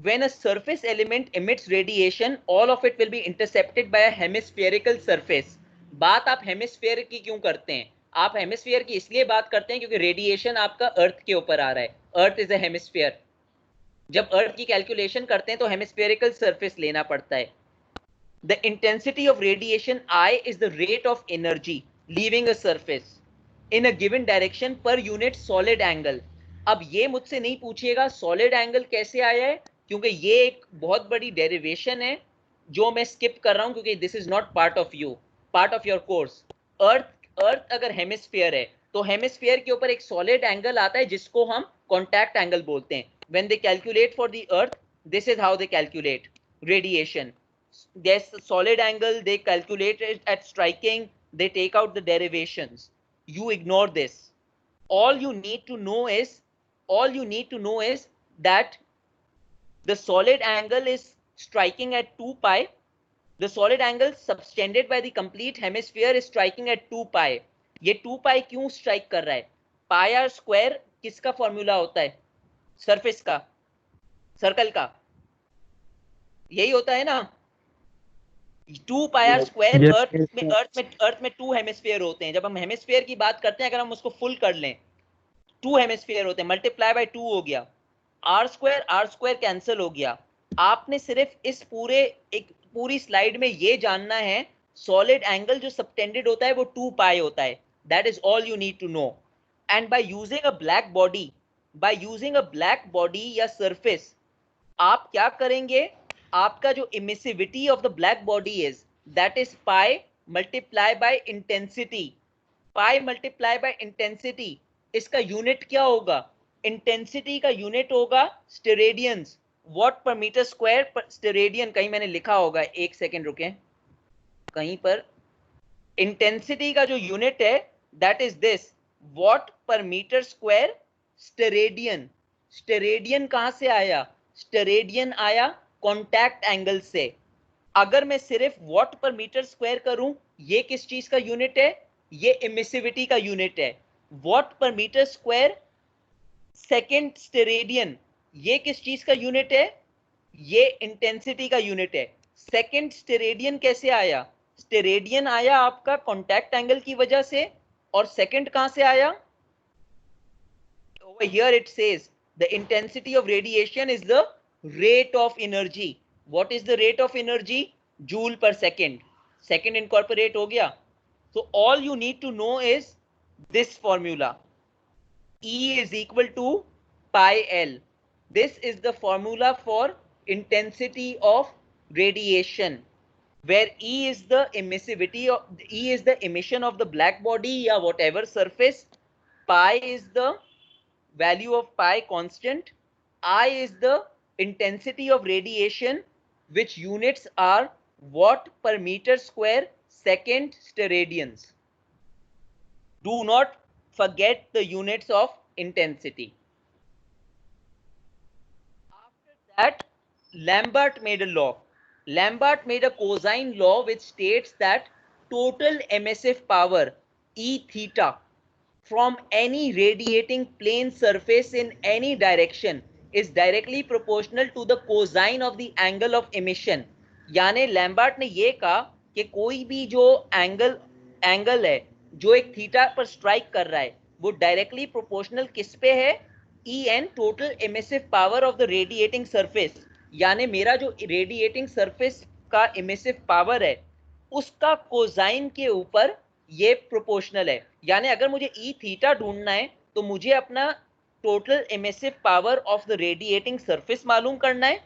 When a surface element emits radiation, all of it will be intercepted by a hemispherical surface. बात आप हेमिस्फीयर की क्यों करते हैं? आप हेमिस्फीयर की इसलिए बात करते हैं क्योंकि रेडिएशन आपका अर्थ के ऊपर आ रहा है. Earth is a hemisphere. जब अर्थ की कैलकुलेशन करते हैं तो हेमिस्फेरिकल सरफेस लेना पड़ता है. The intensity of radiation I is the rate of energy leaving a surface in a given direction per unit solid angle. अब ये मुझसे नहीं पूछिएगा सॉलिड एंगल कैसे आया है, क्योंकि ये एक बहुत बड़ी डेरिवेशन है जो मैं स्किप कर रहा हूं क्योंकि this is not part of your course. Earth अगर हेमिस्फीयर है तो हेमिस्फीयर के ऊपर एक सॉलिड एंगल आता है जिसको हम कॉन्टैक्ट एंगल बोलते हैं. When they calculate for the earth, this is how they calculate radiation. There's a solid angle, they calculate it at striking, they take out the derivations. You ignore this. All you need to know is that the solid angle is striking at 2 pi. The solid angle subtended by the complete hemisphere is striking at 2 pi. ये 2 pi क्यों strike कर रहा है? Pi r square किसका formula होता है? Surface का, circle का, यही होता है ना. 2 pi r square. अर्थ में 2 हेमिस्फीयर होते हैं. जब हम हेमिस्फीयर की बात करते हैं, अगर हम उसको फुल कर लें 2 हेमिस्फीयर होते हैं, मल्टीप्लाई बाय 2 हो गया, r स्क्वायर कैंसिल हो गया. आपने सिर्फ इस पूरी स्लाइड में ये जानना है सॉलिड एंगल जो सबटेंडेड होता है वो 2 pi होता है. That is all you need to know. And by using a black body या सरफेस, आप क्या करेंगे? आपका जो emissivity of the black body is that is pi multiply by intensity. pi multiply by intensity, इसका unit क्या होगा? Intensity का यूनिट होगा स्टेरेडियंस, वॉट पर मीटर स्क्वायर पर स्टेरेडियन. कहीं मैंने लिखा होगा, एक सेकेंड रुके, कहीं पर इंटेंसिटी का जो यूनिट है that is this, what per metre square steradian. Steradian कहां से आया? स्टेरेडियन आया कॉन्टैक्ट एंगल से. अगर मैं सिर्फ वॉट पर मीटर स्क्वायर करूं, ये किस चीज का यूनिट है? ये इमिसिविटी का यूनिट है. What per metre square second steradian, ये किस चीज का यूनिट है? ये इंटेंसिटी का यूनिट है. सेकेंड स्टेरेडियन कैसे आया? स्टेरेडियन आया आपका कॉन्टैक्ट एंगल की वजह से, और सेकेंड कहां से आया? Over here it says the intensity of radiation is the rate of energy. What is the rate of energy? Joule per second. Second incorporate हो गया. So all you need to know is this formula. E is equal to pi L. This is the formula for intensity of radiation, where E is the emissivity of, E is the emission of the black body या whatever surface. Pi is the value of pi constant. I is the intensity of radiation, which units are watt per meter square second steradians. Do not forget the units of intensity. After that, Lambert made a law. Lambert made a cosine law which states that total emissive power E theta from any radiating plane surface in any direction is directly proportional to the cosine of the angle of emission. यानी Lambert ने ये कहा कि कोई भी जो angle है जो एक थीटा पर स्ट्राइक कर रहा है, वो डायरेक्टली प्रोपोर्शनल किस पे है? E N total emissive power of the radiating surface. यानी मेरा जो रेडिएटिंग सरफेस का एमिसिव पावर है उसका कोसाइन के ऊपर ये प्रोपोर्शनल है. यानी अगर मुझे ई थीटा ढूंढना है तो मुझे अपना total emissive power of the radiating surface मालूम करना है,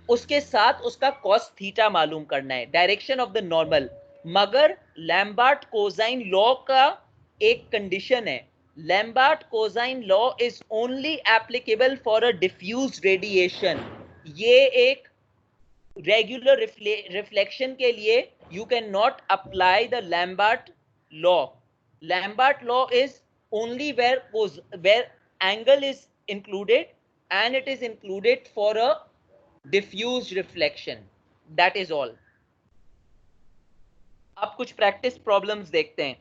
उसके साथ उसका कॉस थीटा मालूम करना है, डायरेक्शन ऑफ द नॉर्मल. मगर लैम्बर्ट कोसाइन लॉ का एक कंडीशन है. Lambert cosine law is only applicable for a diffuse radiation. ये एक रेगुलर रिफ्लेक्शन के लिए you can not apply the Lambert law. Lambert law is only where angle is included, and it is included for a diffused reflection. That is all. अब कुछ practice problems देखते हैं.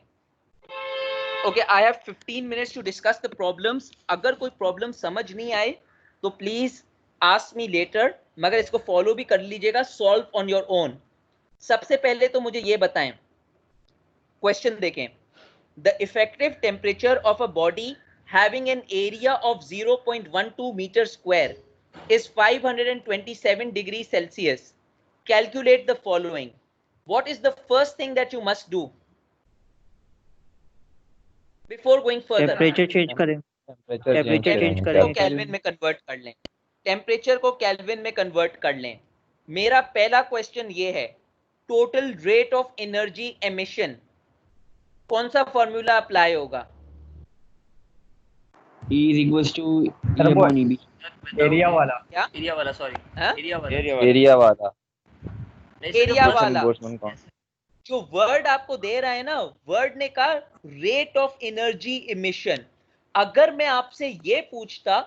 Okay, I have 15 minutes to discuss the problems. अगर कोई problem समझ नहीं आए तो please ask me later, मगर इसको follow भी कर लीजिएगा, solve on your own. सबसे पहले तो मुझे ये बताएं, क्वेश्चन देखें. The effective temperature of a body having an area of 0.12 meter square is 527 degrees Celsius. Calculate the following. What is the first thing that you must do before going further? Temperature change करें. Temperature change को करें. Kelvin में convert कर लें. Temperature को kelvin में convert कर लें. मेरा पहला क्वेश्चन ये है, total rate of energy emission, कौन सा फॉर्मूला अप्लाई होगा? E is equals to E upon EB. Area वाला. क्या? एरिया वाला, सॉरी हाँ? एरिया वाला. एरिया वाला. नहीं, सर, एरिया जो वाला. बोल्ट्जमैन का. जो वर्ड आपको दे रहा है ना, वर्ड ने कहा रेट ऑफ एनर्जी इमिशन. अगर मैं आपसे ये पूछता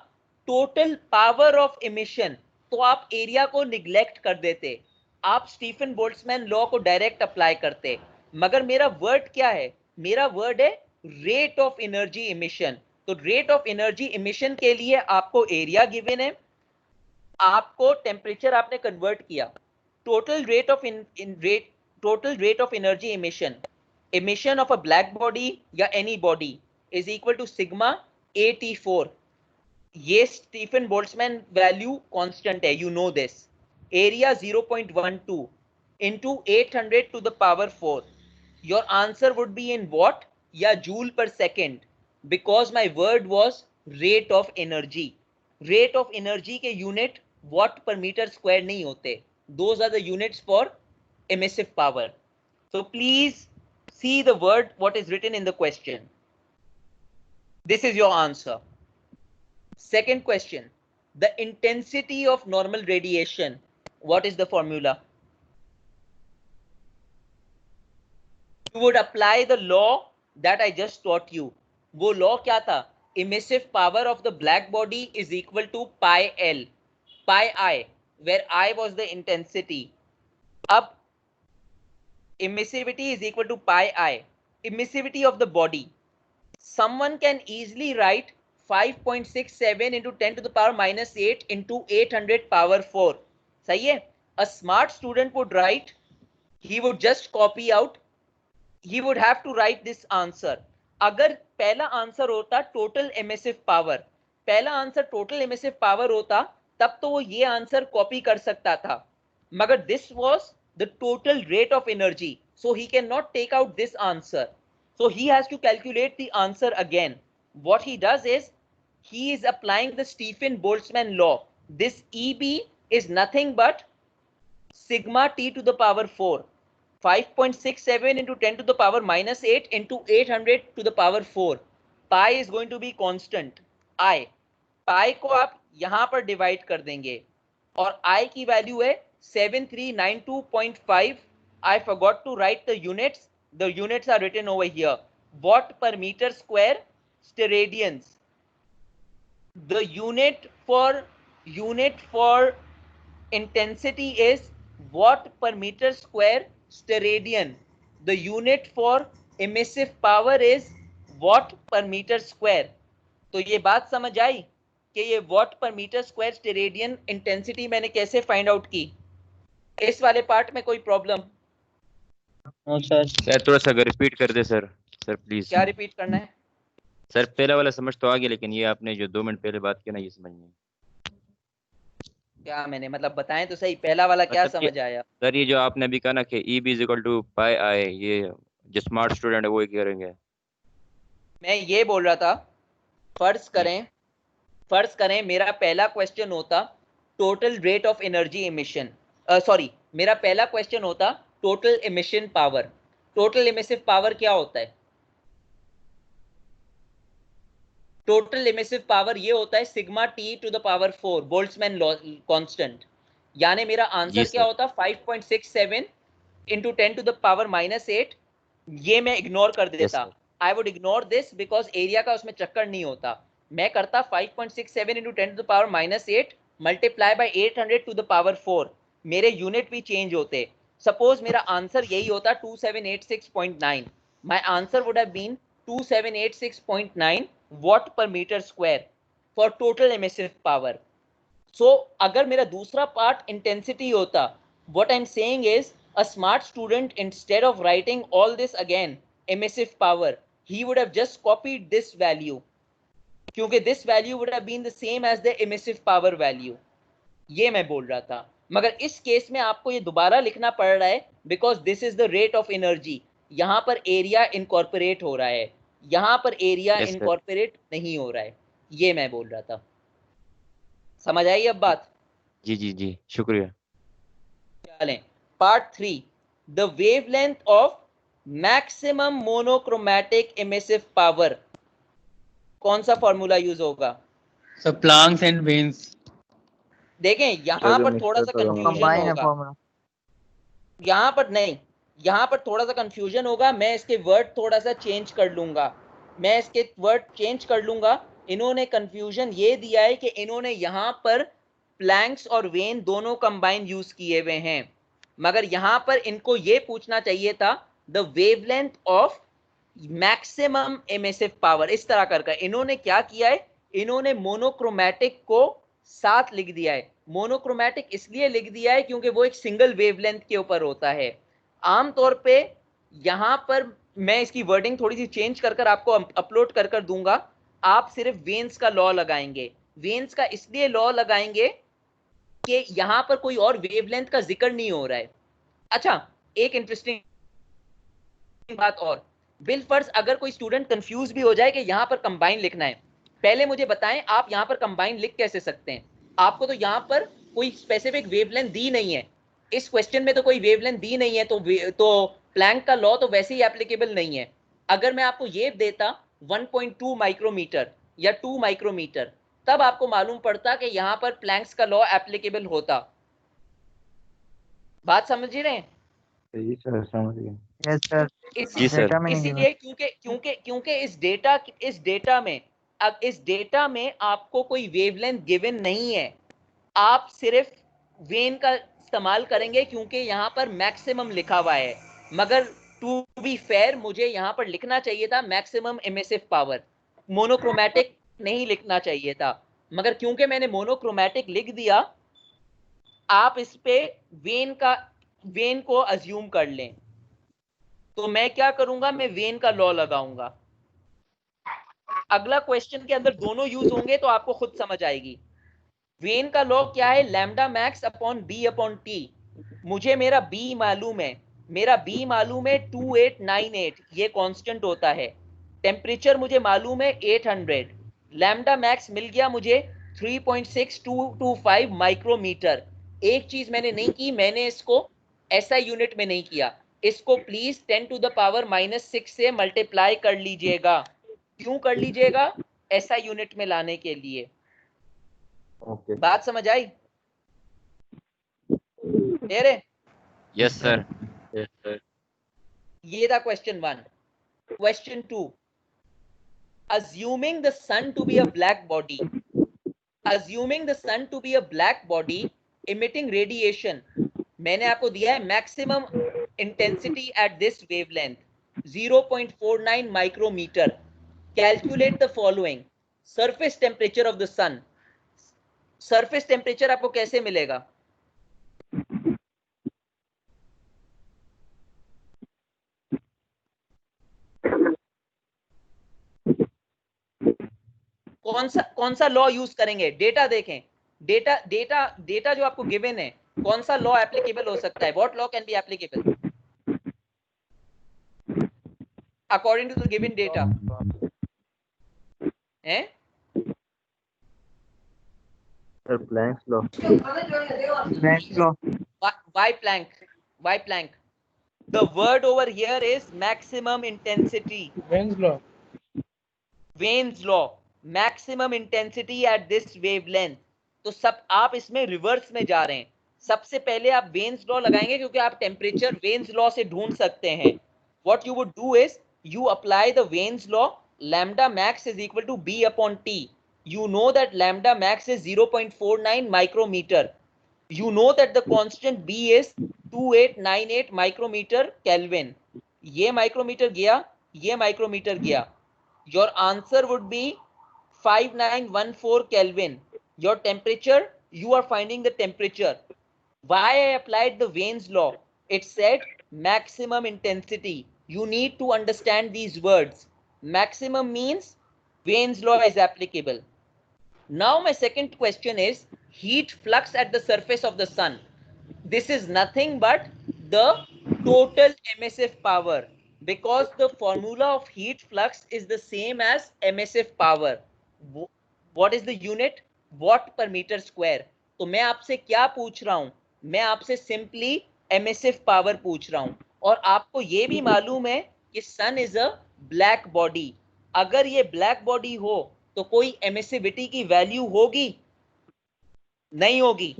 टोटल पावर ऑफ इमिशन, तो आप एरिया को निग्लेक्ट कर देते, आप स्टीफन बोल्ट्जमैन लॉ को डायरेक्ट अप्लाई करते. मगर मेरा वर्ड क्या है? मेरा वर्ड है रेट ऑफ एनर्जी इमिशन. तो रेट ऑफ एनर्जी इमिशन के लिए आपको एरिया गिवन है, आपको टेम्परेचर आपने कन्वर्ट किया. Total rate of energy emission, emission of a black body या any body is equal to sigma AT4. ये स्टीफन बोल्ट्जमैन वैल्यू कांस्टेंट है, you know this. Area 0.12 into 800 to the power 4. Your answer would be in watt या joule per second, because my word was rate of energy. Rate of energy के unit watt per meter square नहीं होते. Those are the units for emissive power. So please see the word what is written in the question. This is your answer. Second question, the intensity of normal radiation. What is the formula? You would apply the law that I just taught you. वो law क्या था? Emissive power of the black body is equal to pi L, pi I, where I was the intensity. अब emissivity is equal to pi I, emissivity of the body. Someone can easily write 5.67 into 10 to the power minus 8 into 800 power 4. सही है? A smart student would write, he would just copy out, he would have to write this answer. अगर पहला answer होता total emissive power, पहला answer total emissive power होता तब तो वो ये आंसर कॉपी कर सकता था, मगर this was the total rate of energy, so he cannot take out this answer, so he has to calculate the answer again. What he does is he is applying the Stephen-Boltzmann law. This EB is nothing but sigma t to the power 4, 5.67 into 10 to the power minus 8 into 800 to the power 4. Pi is going to be constant I. Pi को आप यहां पर divide कर देंगे और I की value है 7392.5. I forgot to write the units. The units are written over here. Watt per meter square steradians. The unit for intensity is watt per meter square steradian. The unit for emissive power is watt per meter square. तो ये बात समझ आई कि ये watt per meter square steradian intensity मैंने कैसे find out की? इस वाले पार्ट में कोई प्रॉब्लम? सर थोड़ा सा रिपीट कर दे सर प्लीज। क्या रिपीट करना है सर? पहला वाला समझ तो आ गया, लेकिन ये आपने जो 2 मिनट पहले बात की ना, ये समझ नहीं। क्या मैंने मतलब बताएं तो सही, पहला वाला क्या मतलब समझ आया? सर ये जो आपने अभी कहा ना कि EB इज इक्वल टू पाई आई, ये जो स्मार्ट स्टूडेंट है वो करेंगे। मैं ये बोल रहा था, फर्ज करें मेरा पहला क्वेश्चन होता total rate of energy emission, sorry मेरा पहला क्वेश्चन होता total emission power. Total emissive power क्या होता है? टोटल एमिसिव पावर ये होता है sigma T to the power 4 Boltzmann constant. यानी मेरा आंसर क्या होता? 5.67 into 10 to the power minus 8। ये मैं इग्नोर कर देता। I would ignore this because area का उसमें चक्कर नहीं होता। मैं करता 5.67 into 10 to the power minus 8 multiply by 800 to the power 4। मेरे यूनिट भी चेंज होते। सपोज मेरा आंसर यही होता 2786.9। My answer would have been 2786.9 watt per meter square for total emissive power. So अगर मेरा दूसरा पार्ट इंटेंसिटी होता, what I'm saying is a smart student instead of writing all this again emissive power, he would have just copied this value, क्योंकि this value would have been the same as the emissive power value. ये मैं बोल रहा था, मगर इस case में आपको ये दोबारा लिखना पड़ रहा है because this is the rate of energy. यहाँ पर एरिया इनकॉर्पोरेट हो रहा है, यहाँ पर एरिया इनकॉर्पोरेट नहीं हो रहा है। ये मैं बोल रहा था, समझ आई अब बात? जी जी जी शुक्रिया। चलें part 3, the wavelength of maximum monochromatic emissive power. कौन सा फॉर्मूला यूज होगा? So Planck's and Wien's. देखें यहाँ पर थोड़ा सा कंफ्यूजन होगा, यहाँ पर नहीं, यहाँ पर थोड़ा सा कंफ्यूजन होगा। मैं इसके वर्ड थोड़ा सा चेंज कर लूंगा, इन्होंने कंफ्यूजन ये दिया है कि इन्होंने यहाँ पर प्लैंक्स और वेन दोनों कंबाइन यूज किए हुए हैं, मगर यहाँ पर इनको ये पूछना चाहिए था the wavelength of maximum emissive power. इस तरह कर इन्होंने क्या किया है, इन्होंने मोनोक्रोमैटिक को साथ लिख दिया है। मोनोक्रोमैटिक इसलिए लिख दिया है क्योंकि वो एक सिंगल वेवलेंथ के ऊपर होता है। आमतौर पे यहाँ पर मैं इसकी वर्डिंग थोड़ी सी चेंज कर आपको अपलोड कर दूंगा। आप सिर्फ वेन्स का लॉ लगाएंगे। वेन्स का इसलिए लॉ लगाएंगे कि यहाँ पर कोई और वेवलेंथ का जिक्र नहीं हो रहा है। अच्छा, एक इंटरेस्टिंग बात और, बिलफर्ज अगर कोई स्टूडेंट कंफ्यूज भी हो जाए कि यहाँ पर कंबाइन लिखना है, पहले मुझे बताएं आप यहाँ पर कंबाइन लिख कैसे सकते हैं? आपको तो यहाँ पर कोई स्पेसिफिक वेवलेंथ दी नहीं है, इस क्वेश्चन में तो कोई वेवलेंथ दी नहीं है, तो प्लैंक का लॉ तो वैसे ही एप्लीकेबल नहीं है। अगर मैं आपको ये देता 1.2 माइक्रोमीटर या 2 माइक्रोमीटर, तब आपको मालूम पड़ता कि यहां पर प्लैंक्स का लॉ एप्लीकेबल होता। बात समझ रहे हैं? जी सर, समझ गए। यस सर, जी सर। डेटा में नहीं गिवन। इसीलिए क्योंकि इस डेटा में आपको कोई वेवलेंथ गिवन नहीं है, आप सिर्फ वेन का इस्तेमाल करेंगे क्योंकि यहां पर मैक्सिमम लिखा हुआ है। मगर टू बी फेयर मुझे यहां पर लिखना चाहिए था मैक्सिमम एमिसिव पावर, मोनोक्रोमैटिक नहीं लिखना चाहिए था। मगर क्योंकि मैंने मोनोक्रोमैटिक लिख दिया, आप इस पे वेन को अज्यूम कर लें। तो मैं क्या करूंगा, मैं वेन का लॉ लगाऊंगा। अगला क्वेश्चन के अंदर दोनों यूज होंगे तो आपको खुद समझ आएगी। वेन का लॉ क्या है? Lambda max upon B upon T. मुझे मेरा बी मालूम है, 2898, ये कांस्टेंट होता है। टेम्परेचर मुझे मालूम है 800। लैम्डा मैक्स मिल गया मुझे 3.6225 माइक्रोमीटर। एक चीज मैंने नहीं की, मैंने इसको एसआई यूनिट में नहीं किया। इसको प्लीज 10 टू द पावर -6 से मल्टीप्लाई कर लीजिएगा। क्यों कर लीजिएगा? एसआई यूनिट में लाने के लिए। ओके। बात समझ आई? क्लियर है? Yes sir. Yes sir. ये था question 1। Question 2, assuming the sun to be a black body emitting radiation, मैंने आपको दिया है maximum intensity at this wavelength 0.49 micrometre. Calculate the following. Surface temperature of the sun. Surface temperature आपको कैसे मिलेगा? कौन सा लॉ यूज करेंगे? डेटा देखें। डेटा जो आपको गिवन है, कौन सा लॉ एप्लीकेबल हो सकता है? What law can be applicable according to the given data? हैं? Sir Planck's law. Planck's law. Why Planck? Why Planck? The word over here is maximum intensity. Wayne's law. Maximum intensity at this wavelength. तो सब आप इसमें reverse में जा रहे हैं। सबसे पहले आप वेन्स लॉ लगाएंगे क्योंकि आप टेम्परेचर वेन्स लॉ से ढूंढ सकते हैं। What you would do is you apply the Wayne's law. Lambda max is equal to B upon T. You know that lambda max is 0.49 micrometer. You know that the constant B is 2898 micrometer Kelvin. ये micrometer गया, ये micrometer गया। Your answer would be 5914 Kelvin. Your temperature, you are finding the temperature. Why I applied the Wayne's law? It said maximum intensity. You need to understand these words. Maximum means Wayne's law is applicable. Now my second question is heat flux at the surface of the sun. This is nothing but the total emissive power, because the formula of heat flux is the same as emissive power. What is the unit? Watt per meter square. तो मैं आपसे क्या पूछ रहा हूं? मैं आपसे simply emissive power पूछ रहा हूं। और आपको ये भी मालूम है कि सन इज अ ब्लैक बॉडी। अगर ये ब्लैक बॉडी हो तो कोई एमिसिविटी की वैल्यू होगी? नहीं होगी।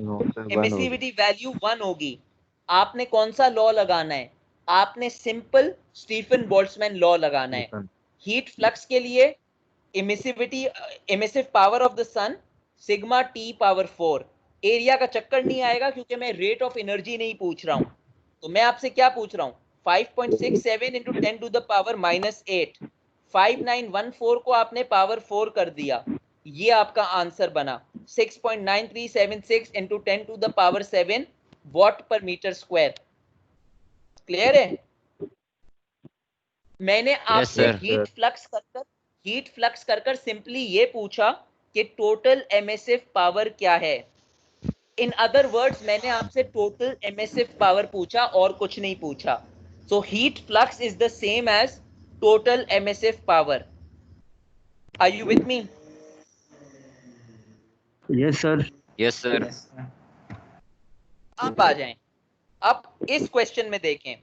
एमिसिविटी वैल्यू 1 होगी। आपने कौन सा लॉ लगाना है? आपने सिंपल स्टीफन बोल्ट्जमैन लॉ लगाना है। हीट फ्लक्स के लिए emissivity, emissive power of the sun sigma T power 4। Area का चक्कर नहीं आएगा क्योंकि मैं रेट ऑफ एनर्जी नहीं पूछ रहा हूं। तो मैं आपसे क्या पूछ रहा हूं? 5.67 इंटू 10 टू द पावर -8। 5914 को आपने पावर 4 कर दिया, ये आपका आंसर बना 6.9376 into 10 to the power 7 watt per metre square. Clear है? मैंने आपसे हीट फ्लक्स कर सिंपली ये पूछा कि टोटल एमिसिव पावर क्या है। इन अदर वर्ड्स मैंने आपसे टोटल एमिसिव पावर पूछा और कुछ नहीं पूछा। So heat flux is the same as total emissive power. Are you with me? Yes sir. Yes sir. अब आ जाएं। अब इस क्वेश्चन में देखें,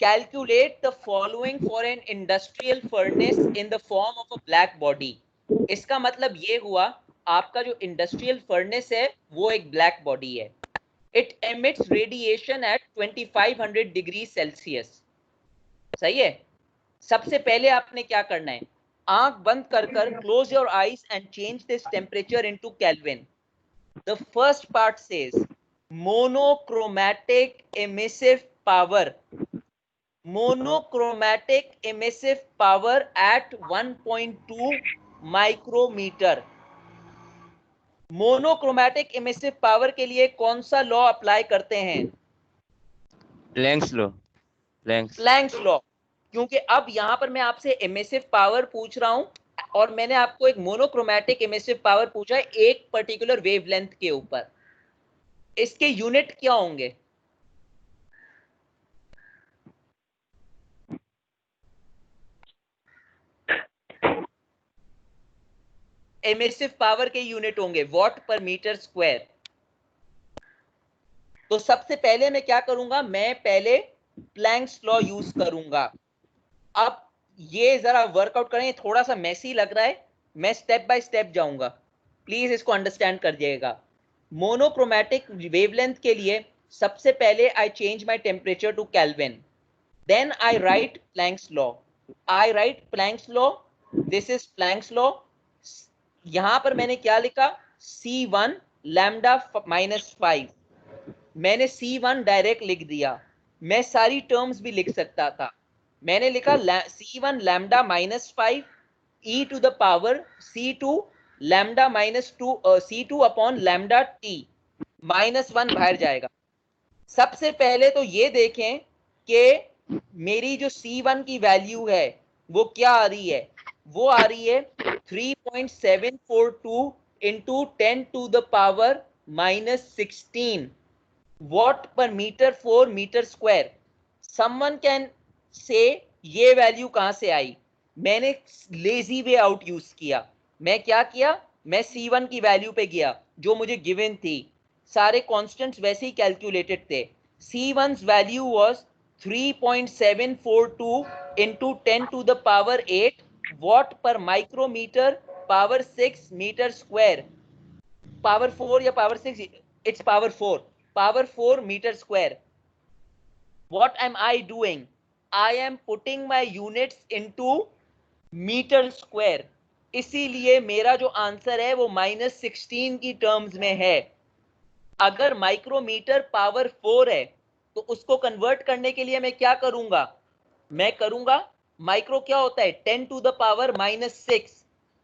calculate the following for an industrial furnace in the form of a black body. इसका मतलब ये हुआ आपका जो इंडस्ट्रियल फर्नेस है वो एक ब्लैक बॉडी है. It emits radiation at 2500 degree Celsius. सही है. सबसे पहले आपने क्या करना है, आंख बंद कर close your eyes and change this temperature into kelvin. The first part says monochromatic emissive power. Monochromatic emissive power at 1.2 micrometer. Monochromatic emissive power के लिए कौन सा लॉ अप्लाई करते हैं? Planks law. Planck's law. क्योंकि अब यहां पर मैं आपसे एमिसिव पावर पूछ रहा हूं और मैंने आपको एक मोनोक्रोमैटिक एमिसिव पावर पूछा है एक पर्टिकुलर वेवलेंथ के ऊपर. इसके यूनिट क्या होंगे? एमिसिव पावर के यूनिट होंगे वॉट पर मीटर स्क्वायर. तो सबसे पहले मैं क्या करूंगा, मैं पहले प्लैंक्स लॉ यूज करूंगा. अब ये जरा वर्कआउट करें, थोड़ा सा मेसी लग रहा है, मैं स्टेप बाय स्टेप जाऊंगा, प्लीज इसको अंडरस्टैंड कर जाइएगा. मोनोक्रोमैटिक वेवलेंथ के लिए सबसे पहले I change my temperature to kelvin, then I write Planck's law. I write Planck's law, this is Planck's law. यहां पर मैंने क्या लिखा, C1 लैम्डा -5. मैंने C1 डायरेक्ट लिख दिया. मैं सारी टर्म्स भी लिख सकता था. मैंने लिखा C1 lambda -5 e to the power C2 lambda -2 C2 upon lambda t -1 बाहर जाएगा. सबसे पहले तो ये देखें कि मेरी जो C1 की वैल्यू है वो क्या आ रही है, वो आ रही है 3.742 into 10 to the power -16 watt per metre for metre square. Someone can say ये वैल्यू कहां से आई? मैंने लेजी वे आउट यूज किया. मैं क्या किया, मैं C1 की वैल्यू पे गया जो मुझे गिवन थी. सारे कांस्टेंट्स वैसे ही कैलकुलेटेड थे. C1's value was 3.742 into 10 to the power 8 watt per micrometre power 6 metre square. Power 4 या power 6, it's power 4. Power 4 metre square. What am I doing? I am putting my units into meter square. इसीलिए मेरा जो answer है वो -16 की terms में है. अगर माइक्रोमीटर पावर 4 है तो उसको कन्वर्ट करने के लिए मैं क्या करूंगा, मैं करूंगा माइक्रो क्या होता है 10 to the power -6.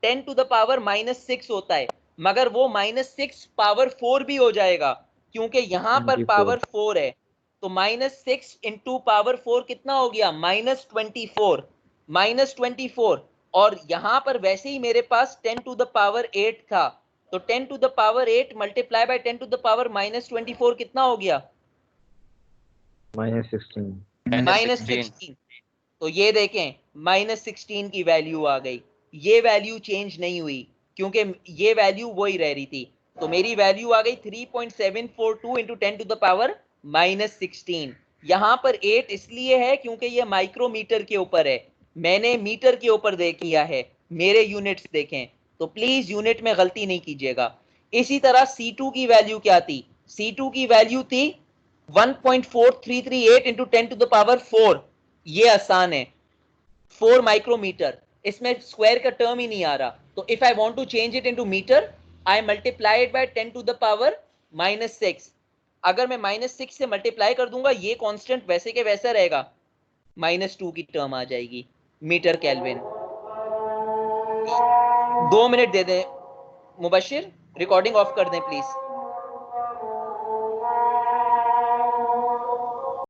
10 to the power -6 होता है, मगर वो -6 पावर 4 भी हो जाएगा क्योंकि यहां पर 24. पावर 4 है. तो -6 इंटू पावर 4 कितना हो गया, -24. -24. और यहां पर वैसे ही मेरे पास 10 टू द पावर 8 था, तो 10 to the power 8 multiply by 10 to the power -24 कितना हो गया, -16. -16. तो ये देखें -16 की वैल्यू आ गई. ये वैल्यू चेंज नहीं हुई क्योंकि ये वैल्यू वही रह रही थी. तो मेरी वैल्यू आ गई 3.742 इंटू 10 टू द पावर -16. यहां पर 8 इसलिए है क्योंकि ये माइक्रोमीटर के ऊपर है, मैंने मीटर के ऊपर देख किया है. मेरे यूनिट्स देखें, तो प्लीज यूनिट में गलती नहीं कीजिएगा. इसी तरह C2 की वैल्यू क्या थी, C2 की वैल्यू थी 1.4338 इंटू 10 टू द पावर 4. ये आसान है, 4 माइक्रोमीटर, इसमें स्क्वायर का टर्म ही नहीं आ रहा. तो if I want to change it into metre, I multiply it by 10 to the power -6. अगर मैं -6 से मल्टीप्लाई कर दूंगा, ये कांस्टेंट वैसे के वैसा रहेगा, -2 की टर्म आ जाएगी मीटर केल्विन. 2 मिनट दे दें मुबशिर, रिकॉर्डिंग ऑफ कर दें प्लीज.